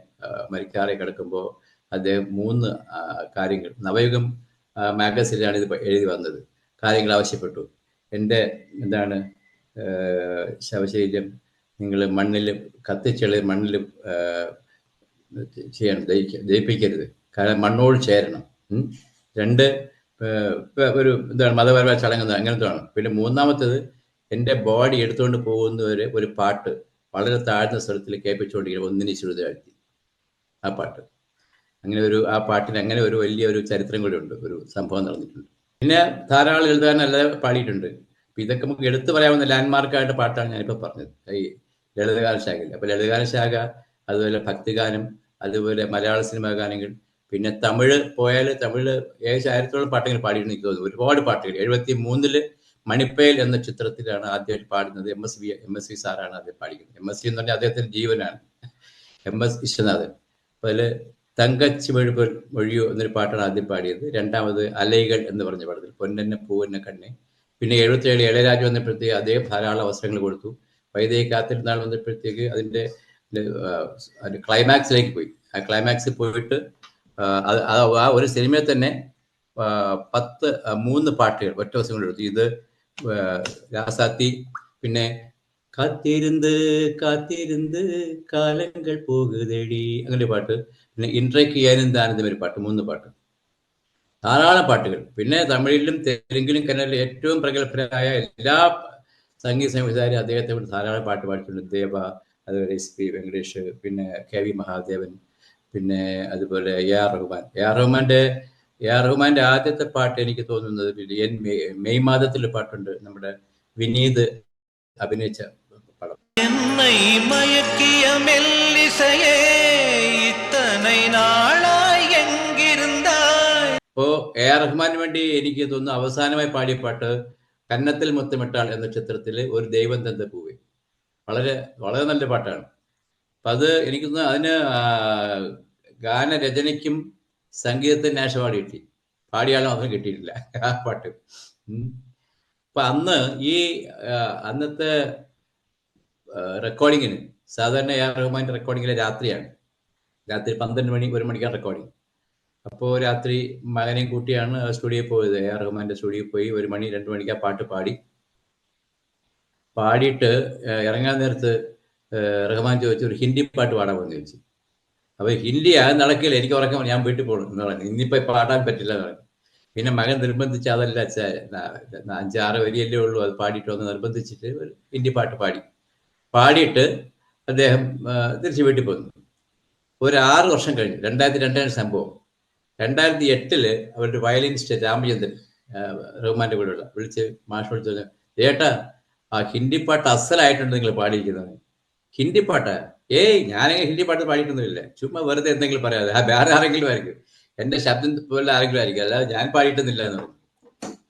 മരിക്കാറെ കിടക്കുമ്പോൾ അദ്ദേഹം 3 കാര്യങ്ങൾ നവയുഗം മാഗസിനിലാണ് ഇത് എഴുതി വന്നത്. കാര്യങ്ങൾ ആവശ്യപ്പെട്ടു. എൻ്റെ എന്താണ് ശവശരീരം നിങ്ങൾ മണ്ണിൽ കത്തിച്ചെളി മണ്ണിൽ ചെയ്യണം, ദഹിപ്പിക്കരുത്, കാരണം മണ്ണോട് ചേരണം. 2 ഒരു എന്താണ് മതപരമായ ചടങ്ങ് അങ്ങനത്തെ ആണ്. പിന്നെ 3-മത്തേത് എൻ്റെ ബോഡി എടുത്തുകൊണ്ട് പോകുന്നവരെ ഒരു പാട്ട് വളരെ താഴ്ന്ന സ്വരത്തിൽ കേൾപ്പിച്ചുകൊണ്ടിരിക്കുന്നത്, ഒന്നിനെ ശ്രുതാഴ്ത്തി, ആ പാട്ട്. അങ്ങനെ ആ പാട്ടിന് അങ്ങനെ ഒരു വലിയൊരു ചരിത്രം കൂടി ഉണ്ട്, ഒരു സംഭവം നടന്നിട്ടുണ്ട്. പിന്നെ ധാരാളം ലളിതഗാനല്ലാതെ പാടിയിട്ടുണ്ട്. അപ്പം ഇതൊക്കെ നമുക്ക് എടുത്തു പറയാവുന്ന ലാൻഡ്മാർക്കായിട്ട് പാട്ടാണ് ഞാനിപ്പോൾ പറഞ്ഞത്, ഈ ലളിതഗാന ശാഖയിൽ. അപ്പോൾ ലളിതഗാന ശാഖ, അതുപോലെ ഭക്തിഗാനം, അതുപോലെ മലയാള സിനിമാ ഗാനങ്ങൾ, പിന്നെ തമിഴ് പോയാൽ തമിഴ് ഏകദേശം 1000-ഓളം പാട്ടുകൾ പാടിയിട്ട് എനിക്ക് തോന്നുന്നു. ഒരുപാട് പാട്ടുകൾ. 73 മണിപ്പേൽ എന്ന ചിത്രത്തിലാണ് ആദ്യമായിട്ട് പാടുന്നത്. എം എസ് വി സാറാണ് ആദ്യം പാടിക്കുന്നത്. എം എസ് വി എന്ന് പറഞ്ഞാൽ അദ്ദേഹത്തിന്റെ ജീവനാണ്, MS വിശ്വനാഥൻ. അപ്പോൾ അതിൽ തങ്കച്ചിമഴ് മൊഴിയോ എന്നൊരു പാട്ടാണ് ആദ്യം പാടിയത്. 2-മത് അലൈകൾ എന്ന് പറഞ്ഞ പാടത്തിൽ പൊന്നെന്നെ പൂവെന്നെ കണ്ണെ. പിന്നെ 77 ഇളയരാജ വന്നപ്പോഴത്തേക്ക് അദ്ദേഹം ധാരാളം അവസരങ്ങൾ കൊടുത്തു. വൈദേഹി കാത്തിരുന്നാൾ വന്നപ്പോഴത്തേക്ക് അതിൻ്റെ ക്ലൈമാക്സിലേക്ക് പോയി. ആ ക്ലൈമാക്സിൽ പോയിട്ട് ആ ഒരു സിനിമയിൽ തന്നെ 3 പാട്ടുകൾ ഒറ്റ ദിവസം കൊണ്ട് എടുത്തു. ഇത് രാസാത്തി, പിന്നെ കാത്തിരുന്ന് കാത്തിരുന്ന് കാലങ്ങൾ പോകുതടി, അങ്ങനെ പാട്ട്, പിന്നെ ഇൻട്രയ്ക്ക് ആനന്ദാനന്ദം ഒരു പാട്ട്, 3 പാട്ട്, ധാരാളം പാട്ടുകൾ. പിന്നെ തമിഴിലും തെലുങ്കിലും കന്നഡയിലും ഏറ്റവും പ്രഗത്ഭരായ എല്ലാ സംഗീത സംവിധായകരും അദ്ദേഹത്തെ കൊണ്ട് ധാരാളം പാട്ട് പാടിയിട്ടുണ്ട്. ദേവ, അതുപോലെ SP വെങ്കടേഷ്, പിന്നെ KV മഹാദേവൻ, പിന്നെ അതുപോലെ AR റഹ്മാന്റെ ആദ്യത്തെ പാട്ട് എനിക്ക് തോന്നുന്നത് മെയ് മാതത്തിലെ പാട്ടുണ്ട്, നമ്മുടെ വിനീത് അഭിനയിച്ച പടം. അപ്പോ AR റഹ്മാന് വേണ്ടി എനിക്ക് തോന്നുന്നു അവസാനമായി പാടിയ പാട്ട് കന്നത്തിൽ മുത്തമിട്ടാൾ എന്ന ചിത്രത്തില് ഒരു ദൈവം തന്ന പൂവേ, വളരെ വളരെ നല്ല പാട്ടാണ്. അപ്പൊ അത് എനിക്ക് തോന്നുന്നു അതിന് ഗാനരചനയ്ക്കും സംഗീതത്തിന് നാഷണൽ അവാർഡ് കിട്ടി. പാടിയാലും അതൊന്നും കിട്ടിയിട്ടില്ല ആ പാട്ട്. അപ്പൊ അന്നത്തെ റെക്കോർഡിങ്ങിന് സാധാരണ AR റഹ്മാന്റെ റെക്കോർഡിങ്ങിലെ രാത്രിയാണ്, രാത്രി 12 മണി 1 മണിക്കാണ് റെക്കോർഡിങ്. അപ്പോൾ രാത്രി മകനെയും കൂട്ടിയാണ് സ്റ്റുഡിയോയിൽ പോയത്. AR റഹ്മാന്റെ സ്റ്റുഡിയോയിൽ പോയി 1 മണി 2 മണിക്ക് ആ പാട്ട് പാടിയിട്ട് ഇറങ്ങാൻ നേരത്ത് റഹ്മാൻ ചോദിച്ചു, ഒരു ഹിന്ദി പാട്ട് പാടാമെന്ന് ചോദിച്ചു. അപ്പൊ ഹിന്ദി നടക്കില്ല, എനിക്ക് ഉറക്കം, ഞാൻ വീട്ടിൽ പോകണം എന്ന് പറഞ്ഞു. ഇന്നിപ്പോ പാടാൻ പറ്റില്ല എന്ന് പറഞ്ഞു. പിന്നെ മകൻ നിർബന്ധിച്ച്, അതല്ല 5-6 വരിയല്ലേ ഉള്ളൂ, അത് പാടിയിട്ട് വന്ന് നിർബന്ധിച്ചിട്ട് ഒരു ഹിന്ദി പാട്ട് പാടിയിട്ട് അദ്ദേഹം തിരിച്ച് വീട്ടിൽ പോന്നു. ഒരു 6 വർഷം കഴിഞ്ഞു, 2002 സംഭവം. 2008 അവരുടെ വയലിനിസ്റ്റ് രാമചന്ദ്രൻ റഹ്മാന്റെ കൂടെ വിളിച്ച് വിളിച്ചു, ഏട്ടാ ആ ഹിന്ദി പാട്ട് അസലായിട്ടുണ്ട് നിങ്ങൾ പാടിയിരിക്കുന്നത്. ഹിന്ദി പാട്ടാ? ഞാനെങ്ങനെ ഹിന്ദി പാട്ട് പാടിയിട്ടൊന്നുമില്ല, ചുമ്മാ വെറുതെ എന്തെങ്കിലും പറയാതെ, വേറെ ആരെങ്കിലും ആയിരിക്കും, എന്റെ ശബ്ദം പോലെ ആരെങ്കിലും ആയിരിക്കും, അല്ലാതെ ഞാൻ പാടിയിട്ടൊന്നുമില്ല എന്ന് പറഞ്ഞു.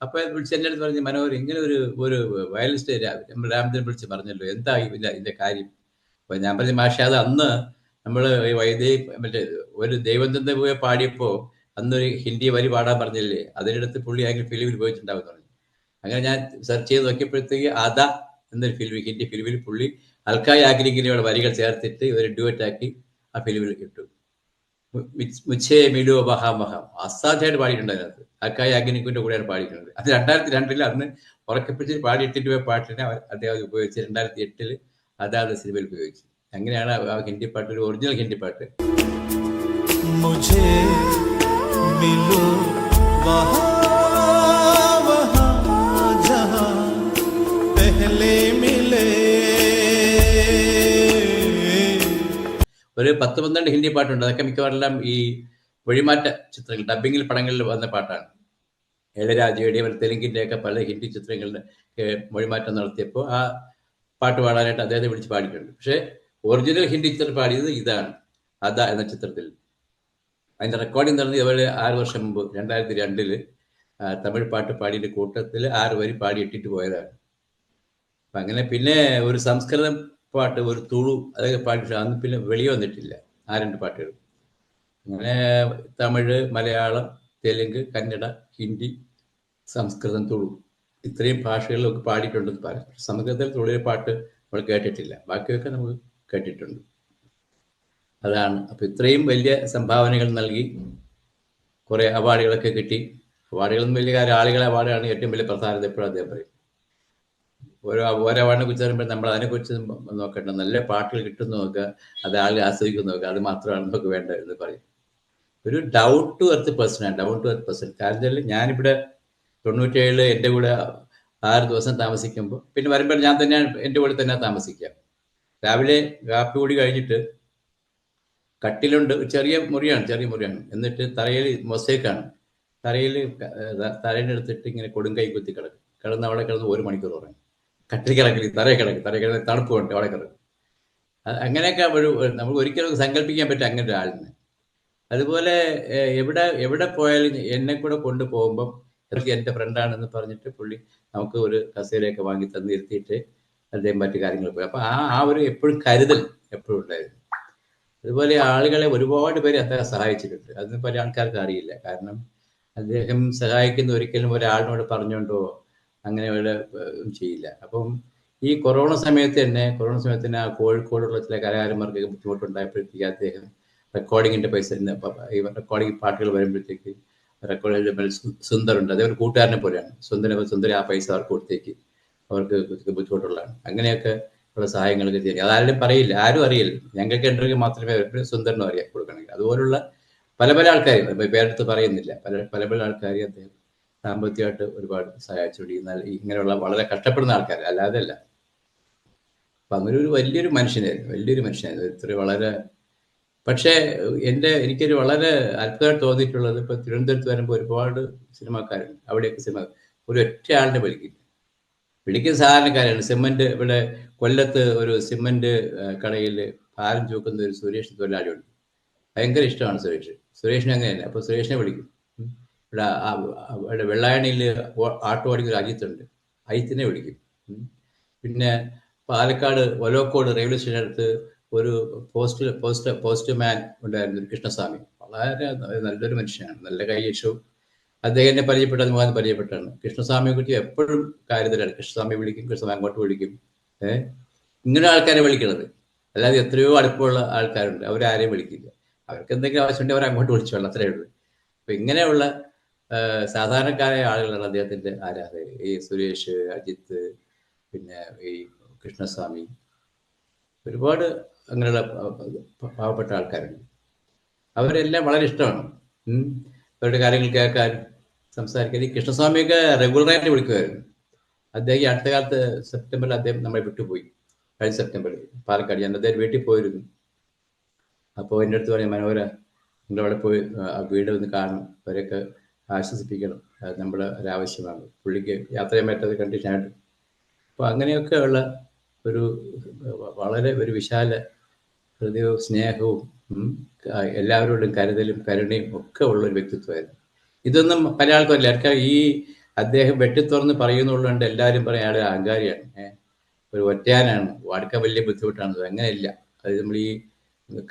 അപ്പോൾ വിളിച്ച് എൻ്റെ അടുത്ത് പറഞ്ഞ്, മനോഹർ ഇങ്ങനെ ഒരു ഒരു വയലിസ്റ്റ് രാമചന്ദ്രൻ വിളിച്ച് പറഞ്ഞല്ലോ, എന്താ ഇതിൻ്റെ കാര്യം? അപ്പോൾ ഞാൻ പറഞ്ഞു, മാഷെ അത് അന്ന് നമ്മൾ മറ്റേ ഒരു ദൈവം തന്നെ പോയി പാടിയപ്പോൾ അന്നൊരു ഹിന്ദി വരി പാടാൻ പറഞ്ഞില്ലേ, അതിനടുത്ത് പുള്ളി ആയെങ്കിൽ ഫിലിമിൽ ഉപയോഗിച്ചിട്ടുണ്ടാവും പറഞ്ഞു. അങ്ങനെ ഞാൻ സെർച്ച് ചെയ്ത് നോക്കിയപ്പോഴത്തേക്ക് അത എന്നൊരു ഫിലിം, ഹിന്ദി ഫിലിമിൽ പുള്ളി അൽക്കായ് യാഗ്നിക്കിനെയുള്ള വരികൾ ചേർത്തിട്ട് ഒരു ഡ്യുവറ്റാക്കി ആ ഫിലിമിൽ ഇട്ടു. മുച്ചേ മിലു ബഹാം ബഹാം അസാധ്യമായിട്ട് പാടിയിട്ടുണ്ട് അതിനകത്ത്. അൽക്കായ് യാഗ്നിക്കിന്റെ കൂടെയാണ് പാടിയിട്ടുള്ളത്. അത് 2002 അന്ന് ഉറക്കപ്പിടിച്ച് പാടിയിട്ടിട്ട് പോയ പാട്ടിനെ അദ്ദേഹം ഉപയോഗിച്ച് 2008 അതാത് സിനിമയിൽ ഉപയോഗിച്ചു. അങ്ങനെയാണ് ആ ഹിന്ദി പാട്ട്, ഒരു ഒറിജിനൽ ഹിന്ദി പാട്ട്. മുझे मिलो वहाँ वहाँ जहाँ पहले मिले. ഒരു 10-12 ഹിന്ദി പാട്ടുണ്ട്. അതൊക്കെ മിക്കവാറെല്ലാം ഈ വഴിമാറ്റ ചിത്രങ്ങൾ, ഡബിങ്ങിൽ പടങ്ങളിൽ വന്ന പാട്ടാണ്. ഇളയരാജയുടെയും തെലുങ്കിൻ്റെ ഒക്കെ പല ഹിന്ദി ചിത്രങ്ങളുടെ വഴിമാറ്റം നടത്തിയപ്പോൾ ആ പാട്ട് പാടാനായിട്ട് അദ്ദേഹത്തെ വിളിച്ച് പാടിയിട്ടുണ്ട്. പക്ഷേ ഒറിജിനൽ ഹിന്ദി ചിത്രം പാടിയത് ഇതാണ്, അത എന്ന ചിത്രത്തിൽ. അതിൻ്റെ റെക്കോർഡിങ് നടന്നത് ഇതുപോലെ 6 വർഷം മുമ്പ് 2002 തമിഴ് പാട്ട് പാടിയുടെ കൂട്ടത്തിൽ 6 വരി പാടി ഇട്ടിട്ട് പോയതാണ്. അപ്പം അങ്ങനെ പിന്നെ ഒരു സംസ്കൃതം പാട്ട്, ഒരു തുളു, അതൊക്കെ പാടി അന്ന് പിന്നെ വെളിയെ വന്നിട്ടില്ല ആ 2 പാട്ടുകൾ. അങ്ങനെ തമിഴ്, മലയാളം, തെലുങ്ക്, കന്നഡ, ഹിന്ദി, സംസ്കൃതം, തുളു, ഇത്രയും ഭാഷകളിലൊക്കെ പാടിയിട്ടുണ്ടെന്ന് പറയും. സംസ്കൃതത്തിൽ തുളുവിലെ പാട്ട് നമ്മൾ കേട്ടിട്ടില്ല, ബാക്കിയൊക്കെ നമുക്ക് കേട്ടിട്ടുണ്ട്. അതാണ്. അപ്പോൾ ഇത്രയും വലിയ സംഭാവനകൾ നൽകി കുറേ അവാർഡുകളൊക്കെ കിട്ടി. അവാർഡുകളൊന്നും വലിയ കാര്യം, ആളുകളെ അവാർഡാണ് ഏറ്റവും വലിയ പ്രധാനത എപ്പോഴും അദ്ദേഹം പറയും. ഓരോ അവാർഡിനെ കുറിച്ച് പറയുമ്പോൾ നമ്മൾ അതിനെക്കുറിച്ച് നോക്കണ്ട, നല്ല പാട്ടുകൾ കിട്ടുന്ന നോക്കുക, അത് ആളുകൾ ആസ്വദിക്കുന്ന നോക്കുക, അത് മാത്രമാണ് നമുക്ക് വേണ്ടത് എന്ന് പറയും. ഒരു ഡൗൺ ടു എർത്ത് പേഴ്സണാണ്, ഡൗൺ ടു എർത്ത് പേഴ്സൺ. കാരണം ഞാനിവിടെ 97 എൻ്റെ കൂടെ 6 ദിവസം താമസിക്കുമ്പോൾ, പിന്നെ വരുമ്പോൾ ഞാൻ തന്നെ എൻ്റെ കൂടെ തന്നെ താമസിക്കാം. രാവിലെ കാപ്പി കൂടി കഴിഞ്ഞിട്ട് കട്ടിലുണ്ട്, ചെറിയ മുറിയാണ്. എന്നിട്ട് തറയിൽ മൊസൈക്കാണ്, തറയിലെടുത്തിട്ട് ഇങ്ങനെ കൊടുങ്കൈ കുത്തി കിടക്കും. അവിടെ കിടന്ന് 1 മണിക്കൂർ ഉറങ്ങും. കട്ടിൽ കിടക്കില്ല, തറയിൽ കിടന്ന് തണുപ്പ് കൊണ്ട് അവിടെ കിടക്കും. അങ്ങനെയൊക്കെ നമുക്ക് ഒരിക്കലും സങ്കല്പിക്കാൻ പറ്റും അങ്ങനെ ഒരാളിന്. അതുപോലെ എവിടെ പോയാലും എന്നെ കൂടെ കൊണ്ടുപോകുമ്പം എൻ്റെ ഫ്രണ്ടാണെന്ന് പറഞ്ഞിട്ട് പുള്ളി നമുക്ക് ഒരു കസേരയൊക്കെ വാങ്ങി തന്നിരുത്തിയിട്ട് അദ്ദേഹം മറ്റു കാര്യങ്ങൾ പോയി. അപ്പം ആ ഒരു എപ്പോഴും കരുതൽ എപ്പോഴും ഉണ്ടായിരുന്നു. അതുപോലെ ആളുകളെ ഒരുപാട് പേര് അദ്ദേഹം സഹായിച്ചിട്ടുണ്ട്. അതിന് പല ആൾക്കാർക്ക് അറിയില്ല. കാരണം അദ്ദേഹം സഹായിക്കുന്ന ഒരിക്കലും ഒരാളിനോട് പറഞ്ഞുകൊണ്ടോ അങ്ങനെ ചെയ്യില്ല. അപ്പം ഈ കൊറോണ സമയത്ത് തന്നെ ആ കോഴിക്കോടുള്ള ചില കലാകാരന്മാർക്കൊക്കെ ബുദ്ധിമുട്ടുണ്ടായപ്പോഴത്തേക്ക് അദ്ദേഹം റെക്കോർഡിങ്ങിൻ്റെ പൈസ, ഈ റെക്കോർഡിങ് പാട്ടുകൾ വരുമ്പോഴത്തേക്ക് റെക്കോർഡിങ് സുന്ദറുണ്ട്, അതേ ഒരു കൂട്ടുകാരനെ പോലെയാണ്. സുന്ദര ആ പൈസ അവർക്ക് കൊടുത്തേക്ക് അവർക്ക് ബുദ്ധിമുട്ടുള്ളതാണ്. അങ്ങനെയൊക്കെ ഉള്ള സഹായങ്ങളൊക്കെ ചെയ്യും. അതാരും പറയില്ല, ആരും അറിയില്ല. ഞങ്ങൾക്ക് ഉണ്ടെങ്കിൽ മാത്രമേ സുന്ദരനും അറിയാൻ കൊടുക്കണമെങ്കിൽ. അതുപോലുള്ള പല ആൾക്കാരും പേരെടുത്ത് പറയുന്നില്ല, പല ആൾക്കാരെ അദ്ദേഹം സാമ്പത്തികമായിട്ട് ഒരുപാട് സഹായിച്ചുകൊണ്ടിരിക്കുന്ന ഇങ്ങനെയുള്ള വളരെ കഷ്ടപ്പെടുന്ന ആൾക്കാർ, അല്ലാതെ അല്ല. അപ്പം അങ്ങനെ ഒരു വലിയൊരു മനുഷ്യനായിരുന്നു. ഇത്ര വളരെ. പക്ഷേ എനിക്കൊരു വളരെ അത്ഭുതമായിട്ട് തോന്നിയിട്ടുള്ളത്, ഇപ്പോൾ തിരുവനന്തപുരത്ത് വരുമ്പോൾ ഒരുപാട് സിനിമാക്കാരുണ്ട്. അവിടെയൊക്കെ ഒരു ഒറ്റ ആളിനെ വിളിക്കുന്ന സാധാരണക്കാരാണ്. സിമന്റ് ഇവിടെ കൊല്ലത്ത് ഒരു സിമന്റ് കടയിൽ ഭാരം ചൂക്കുന്ന ഒരു സുരേഷ് തൊഴിലാളിയുണ്ട്. ഭയങ്കര ഇഷ്ടമാണ് സുരേഷിനെ അങ്ങനെയല്ല. അപ്പോൾ സുരേഷിനെ വിളിക്കും. ഇവിടെ വെള്ളായണിയിൽ ആട്ടോ ഓടിക്കുന്ന ഒരു അജിത്തുണ്ട്, അജിത്തിനെ വിളിക്കും. പിന്നെ പാലക്കാട് ഒലോക്കോട് റെയിൽവേ സ്റ്റേഷൻ അടുത്ത് ഒരു പോസ്റ്റ്മാൻ ഉണ്ടായിരുന്നു, ഒരു കൃഷ്ണസ്വാമി. വളരെ നല്ലൊരു മനുഷ്യനാണ്, നല്ല കൈയക്ഷവും. അദ്ദേഹത്തെ പരിചയപ്പെട്ടാണ്. കൃഷ്ണസ്വാമിയെ കുറിച്ച് എപ്പോഴും കാര്യത്തിലാണ്. കൃഷ്ണസ്വാമി വിളിക്കും, കൃഷ്ണസ്വാമി അങ്ങോട്ട് വിളിക്കും. ഇങ്ങനെ ആൾക്കാരെ വിളിക്കണത്. അല്ലാതെ എത്രയോ അടുപ്പമുള്ള ആൾക്കാരുണ്ട്, അവരാരെയും വിളിക്കില്ല. അവർക്ക് എന്തെങ്കിലും ആവശ്യമുണ്ടെങ്കിൽ അവർ അങ്ങോട്ട് വിളിച്ചോളാം, അത്രയേ ഉള്ളൂ. അപ്പം ഇങ്ങനെയുള്ള സാധാരണക്കാരായ ആളുകളാണ് അദ്ദേഹത്തിൻ്റെ ആരാധകർ. ഈ സുരേഷ്, അജിത്ത്, പിന്നെ ഈ കൃഷ്ണസ്വാമി, ഒരുപാട് അങ്ങനെയുള്ള പാവപ്പെട്ട ആൾക്കാരുണ്ട്. അവരെല്ലാം വളരെ ഇഷ്ടമാണ് അവരുടെ കാര്യങ്ങൾ കേൾക്കാനും സംസാരിക്കാൻ. ഈ കൃഷ്ണസ്വാമിയൊക്കെ റെഗുലറായിട്ട് വിളിക്കുമായിരുന്നു. അദ്ദേഹം ഈ അടുത്ത കാലത്ത് സെപ്റ്റംബറിൽ അദ്ദേഹം നമ്മളെ വിട്ടുപോയി. കഴിഞ്ഞ സെപ്റ്റംബറിൽ പാലക്കാട് ഞാൻ അദ്ദേഹം വീട്ടിൽ പോയിരുന്നു. അപ്പോൾ എൻ്റെ അടുത്ത് പറയും, മനോഹര നിങ്ങളവിടെ പോയി ആ വീട് ഒന്ന് കാണും, അവരൊക്കെ ആശ്വസിപ്പിക്കണം, അത് നമ്മുടെ ഒരാവശ്യമാണ്. പുള്ളിക്ക് യാത്ര ചെയ്യാൻ പറ്റാത്ത കണ്ടീഷനായിട്ട്. അപ്പോൾ അങ്ങനെയൊക്കെ ഉള്ള വളരെ ഒരു വിശാല ഹൃദയവും സ്നേഹവും എല്ലാവരോടും കരുതലും കരുണയും ഒക്കെ ഉള്ളൊരു വ്യക്തിത്വമായിരുന്നു. ഇതൊന്നും പല ആൾക്കും അറിയില്ല. ഈ അദ്ദേഹം വെട്ടിത്തുറന്ന് പറയുന്നുള്ളതുകൊണ്ട് എല്ലാവരും പറയും അയാൾ അഹങ്കാരിയാണ്, ഒരു ഒറ്റയാനാണ്, വാടുക്കാൻ വലിയ ബുദ്ധിമുട്ടാണ്. അങ്ങനെയില്ല. അത് നമ്മൾ ഈ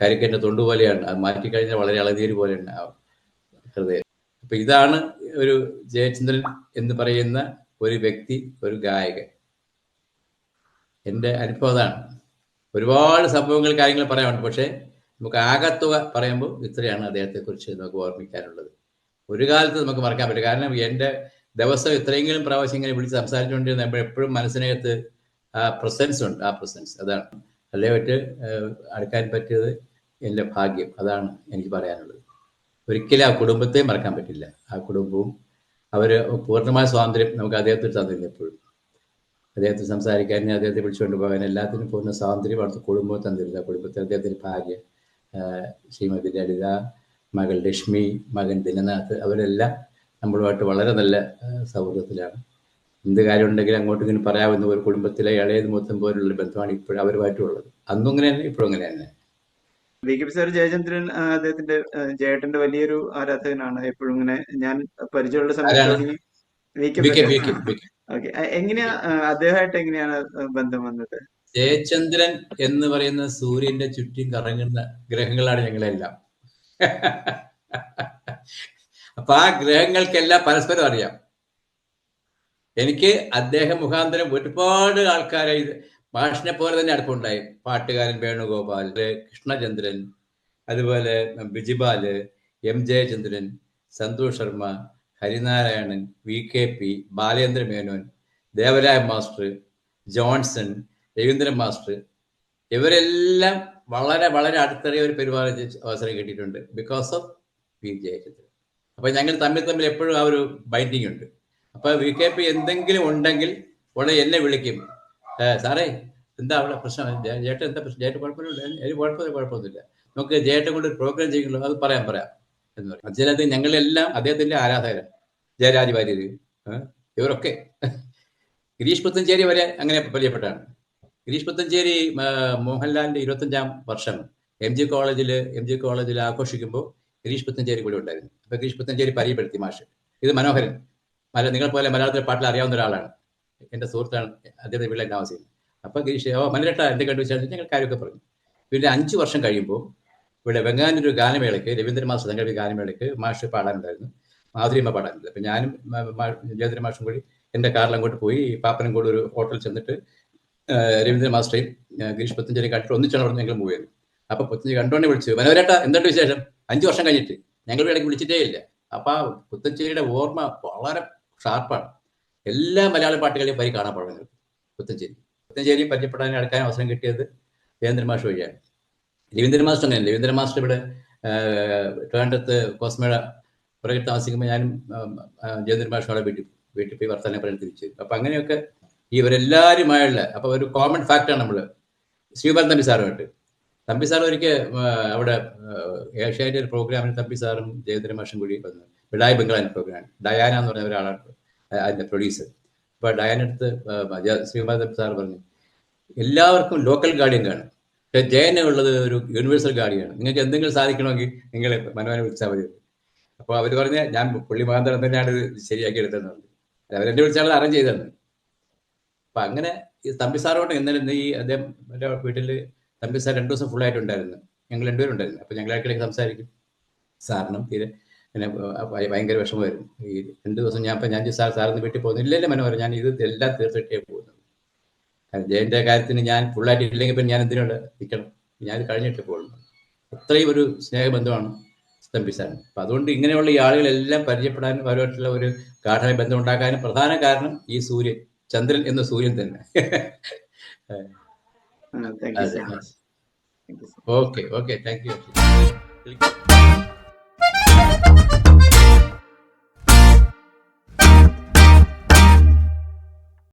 കരിക്കൻ്റെ തൊണ്ട് പോലെയാണ്, അത് മാറ്റിക്കഴിഞ്ഞാൽ വളരെ ഇളനീര് പോലെയാണ് ആ ഹൃദയം. അപ്പൊ ഇതാണ് ഒരു ജയചന്ദ്രൻ എന്ന് പറയുന്ന ഒരു വ്യക്തി, ഒരു ഗായകൻ. എൻ്റെ അനുഭവം അതാണ്. ഒരുപാട് സംഭവങ്ങൾ, കാര്യങ്ങൾ പറയാനുണ്ട്. പക്ഷേ നമുക്ക് ആകത്തുക പറയുമ്പോൾ ഇത്രയാണ് അദ്ദേഹത്തെക്കുറിച്ച് നമുക്ക് ഓർമ്മിക്കാനുള്ളത്. ഒരു കാലത്ത് നമുക്ക് മറക്കാൻ പറ്റില്ല. കാരണം എൻ്റെ ദിവസം ഇത്രയെങ്കിലും പ്രാവശ്യം ഇങ്ങനെ വിളിച്ച് സംസാരിച്ചുകൊണ്ടിരുന്ന എപ്പോഴും മനസ്സിനകത്ത് ആ പ്രസൻസ് ഉണ്ട്. ആ പ്രസൻസ് അതാണ്. അല്ലേ പറ്റ് അടുക്കാൻ പറ്റിയത് എൻ്റെ ഭാഗ്യം. അതാണ് എനിക്ക് പറയാനുള്ളത്. ഒരിക്കലും ആ കുടുംബത്തെ മറക്കാൻ പറ്റില്ല. ആ കുടുംബവും അവർ പൂർണ്ണമായ സ്വാതന്ത്ര്യം നമുക്ക് അദ്ദേഹത്തിന് തന്നിരുന്നു. എപ്പോഴും അദ്ദേഹത്തിന് സംസാരിക്കാനും അദ്ദേഹത്തെ വിളിച്ചുകൊണ്ട് പോകാൻ എല്ലാത്തിനും പൂർണ്ണ സ്വാതന്ത്ര്യം അവിടുത്തെ കുടുംബം തന്നിരുന്നു. ആ കുടുംബത്തിൽ അദ്ദേഹത്തിൻ്റെ ഭാര്യ ശ്രീമതി ലളിത, മകൾ ലക്ഷ്മി, മകൻ ദിനനാഥ്, അവരെല്ലാം നമ്മളുമായിട്ട് വളരെ നല്ല സൗഹൃദത്തിലാണ്. എന്ത് കാര്യം ഉണ്ടെങ്കിലും അങ്ങോട്ടും ഇങ്ങനെ പറയാവുന്ന ഒരു കുടുംബത്തിലെ ഇളയത് മൊത്തം പോലുള്ള ബന്ധമാണ് ഇപ്പോഴും അവരുമായിട്ടുള്ളത്. അന്നും അങ്ങനെ തന്നെ, ഇപ്പോഴും അങ്ങനെ തന്നെ. VKP സാർ ജയചന്ദ്രൻ അദ്ദേഹത്തിന്റെ ജയേട്ടന്റെ വലിയൊരു ആരാധകനാണ്. എപ്പോഴും ഇങ്ങനെ ഞാൻ പരിചയമുള്ള സമയത്ത് ഓക്കെ, എങ്ങനെയാ അദ്ദേഹമായിട്ട് എങ്ങനെയാണ് ബന്ധം വന്നത്? ജയചന്ദ്രൻ എന്ന് പറയുന്ന സൂര്യന്റെ ചുറ്റും കറങ്ങുന്ന ഗ്രഹങ്ങളാണ് ഞങ്ങളെല്ലാം. അപ്പൊ ആ ഗ്രഹങ്ങൾക്കെല്ലാം പരസ്പരം അറിയാം. എനിക്ക് അദ്ദേഹം മുഖാന്തരം ഒരുപാട് ആൾക്കാരെ മാഷിനെ പോലെ തന്നെ അടുപ്പുണ്ടായി. പാട്ടുകാരൻ വേണുഗോപാൽ, കൃഷ്ണചന്ദ്രൻ, അതുപോലെ Bijibal, M Jayachandran, Santhosh Sharma, Harinarayanan, VKP, Balendra Menon, Devaraya master, Johnson, Raveendran master, ഇവരെല്ലാം വളരെ വളരെ അടുത്തറിയ ഒരു പരിപാടി അവസരം കിട്ടിയിട്ടുണ്ട് ബിക്കോസ് ഓഫ് പി ജയചന്ദ്രൻ. അപ്പൊ ഞങ്ങൾ തമ്മിൽ എപ്പോഴും ആ ഒരു ബൈൻഡിങ് ഉണ്ട്. അപ്പൊ VKP എന്തെങ്കിലും ഉണ്ടെങ്കിൽ ഉടനെ എന്നെ വിളിക്കും, സാറേ എന്താ അവിടെ പ്രശ്നം, ജേട്ടൻ എന്താ പ്രശ്നം, ജേട്ടൻ കുഴപ്പമില്ല, എനിക്ക് കുഴപ്പമൊന്നുമില്ല, നമുക്ക് ജേട്ടൻ കൊണ്ട് ഒരു പ്രോഗ്രാം ചെയ്യുള്ളൂ, അത് പറയാം എന്ന് പറയും. ചിലത് ഞങ്ങളെല്ലാം അദ്ദേഹത്തിന്റെ ആരാധകരാണ്. ജയരാജ് വാര്യര്, ഇവരൊക്കെ. ഗിരീഷ് പുത്തഞ്ചേരി വരെ അങ്ങനെ പരിചയപ്പെട്ടാണ്. ഗിരീഷ് പുത്തഞ്ചേരി മോഹൻലാലിന്റെ 25ാം വർഷം MG കോളേജിൽ ആഘോഷിക്കുമ്പോൾ ഗിരീഷ് പുത്തഞ്ചേരി കൂടെ ഉണ്ടായിരുന്നു. അപ്പൊ ഗിരീഷ് പുത്തഞ്ചേരി പരിചയപ്പെടുത്തി മാഷ്. ഇത് മനോഹരൻ, നിങ്ങൾ പോലെ മലയാളത്തിലെ പാട്ടിൽ അറിയാവുന്ന ഒരാളാണ്, എൻ്റെ സുഹൃത്താണ്, അദ്ദേഹത്തെ വീട്ടിൽ താമസിക്കുന്നത്. അപ്പൊ ഗിരീഷ് മനോരട്ട എന്തൊക്കെ വിചാരിച്ചു ഞങ്ങൾ കാര്യമൊക്കെ പറഞ്ഞു. പിന്നെ 5 വർഷം കഴിയുമ്പോൾ ഇവിടെ വെങ്ങാനൊരു ഗാനമേളയ്ക്ക്, രവീന്ദ്രൻ മാസ്റ്റർ തങ്ങളുടെ ഗാനമേളയ്ക്ക് മാഷ് പാടാനുണ്ടായിരുന്നു, മാധുരിയമ്മ പാടാനുണ്ട്. അപ്പൊ ഞാനും രവീന്ദ്രൻ മാഷും കൂടി എൻ്റെ കാറിൽ അങ്ങോട്ട് പോയി പാപ്പനംകോട് ഒരു ഹോട്ടലിൽ ചെന്നിട്ട് രവീന്ദ്രൻ മാസ്റ്ററേയും ഗിരീഷ് പുത്തഞ്ചേരി കണ്ടിട്ട് ഒന്നിച്ചാണ് അവിടെ ഞങ്ങൾ മൂവ് ചെയ്തത്. അപ്പൊ പുത്തഞ്ചേരി കണ്ടോണ്ട് വിളിച്ചു, മനോരേട്ട എന്തുണ്ട് വിശേഷം, 5 വർഷം കഴിഞ്ഞിട്ട്. ഞങ്ങൾ ഇടയ്ക്ക് വിളിച്ചിട്ടേ ഇല്ല. അപ്പൊ ആ പുത്തഞ്ചേരിയുടെ ഓർമ്മ വളരെ ഷാർപ്പാണ്. എല്ലാ മലയാള പാട്ടുകളെയും വരി കാണാൻ പാടുന്നത് പുത്തഞ്ചേരിയും പരിചയപ്പെടാൻ അടുക്കാൻ അവസരം കിട്ടിയത് രവീന്ദ്രൻ മാസ്റ്റർ വഴിയാണ്. രവീന്ദ്രൻ മാസ്റ്റർ അങ്ങനെയല്ല. രവീന്ദ്രൻ മാസ്റ്റർ ഇവിടെ ട്രിവാൻഡ്രത്ത് കോസ്മേള പുറകെ താമസിക്കുമ്പോൾ ഞാനും ജയന്ദ്രൻ മാസ്റ്ററുടെ വീട്ടിൽ പോയി വർത്തമാനം പറയാൻ തിരിച്ചു. അപ്പൊ അങ്ങനെയൊക്കെ ഇവരെല്ലാവരുമായുള്ള അപ്പൊ ഒരു കോമൺ ഫാക്റ്റാണ് നമ്മള്. ശ്രീകുമാരൻ തമ്പി സാർ ഒരിക്കൽ അവിടെ ഏഷ്യാനെറ്റ് ഒരു പ്രോഗ്രാമിന് തമ്പി സാറും ജയന്ദ്രൻ മാഷും കൂടി വന്നു. വിടായ് ബംഗ്ലാൻ പ്രോഗ്രാം, ഡയാന എന്ന് പറഞ്ഞ ഒരാളാണ് അതിന്റെ പ്രൊഡ്യൂസർ. അപ്പൊ ഡയാനടുത്ത് ശ്രീകുമാരൻ തമ്പി സാർ പറഞ്ഞു, എല്ലാവർക്കും ലോക്കൽ ഗാർഡിയൻ കാണും, പക്ഷെ ജയനുള്ളത് ഒരു യൂണിവേഴ്സൽ ഗാർഡിയാണ്, നിങ്ങൾക്ക് എന്തെങ്കിലും സാധിക്കണമെങ്കിൽ നിങ്ങൾ മനോഹരനെ വിളിച്ചാൽ മതി. അപ്പോൾ അവർ പറഞ്ഞ ഞാൻ പുള്ളി മുഖാന്തരം തന്നെയാണ് ഇത് ശരിയാക്കി എടുത്തതെന്ന് പറഞ്ഞു. അവരെന്നെ വിളിച്ചാൽ അറേഞ്ച് ചെയ്തതെന്ന്. അപ്പൊ അങ്ങനെ ഈ തമ്പി സാറോട്ട് ഇന്നലെ ഈ അദ്ദേഹം എൻ്റെ വീട്ടിൽ തമ്പി സാർ 2 ദിവസം ഫുള്ളായിട്ടുണ്ടായിരുന്നു. ഞങ്ങൾ 2 പേരും ഉണ്ടായിരുന്നു. അപ്പൊ ഞങ്ങൾ ഇടയ്ക്കിടയ്ക്ക് സംസാരിക്കും. സാറിനും തീരെ പിന്നെ ഭയങ്കര വിഷമമായിരുന്നു. ഈ 2 ദിവസം ഞാൻ സാറിന് വീട്ടിൽ പോകുന്നില്ലല്ലേ മനോഹരം, ഞാൻ ഇത് എല്ലാം തീർത്തിട്ടേ പോകുന്നു. കാരണം ജയന്റെ കാര്യത്തിന് ഞാൻ ഫുള്ളായിട്ട് ഇല്ലെങ്കിൽ പിന്നെ ഞാൻ എന്തിനോട് നിൽക്കണം, ഞാൻ ഇത് കഴിഞ്ഞിട്ട് പോകുന്നു. അത്രയും ഒരു സ്നേഹബന്ധമാണ് തമ്പി സാറിന്. അപ്പൊ അതുകൊണ്ട് ഇങ്ങനെയുള്ള ഈ ആളുകളെല്ലാം പരിചയപ്പെടാനും അവരുമായിട്ടുള്ള ഒരു ഗാഠമായ ബന്ധം ഉണ്ടാക്കാനും പ്രധാന കാരണം ഈ സൂര്യൻ, ചന്ദ്രൻ എന്ന സൂര്യൻ തന്നെ. Thank you so much. Okay thank you.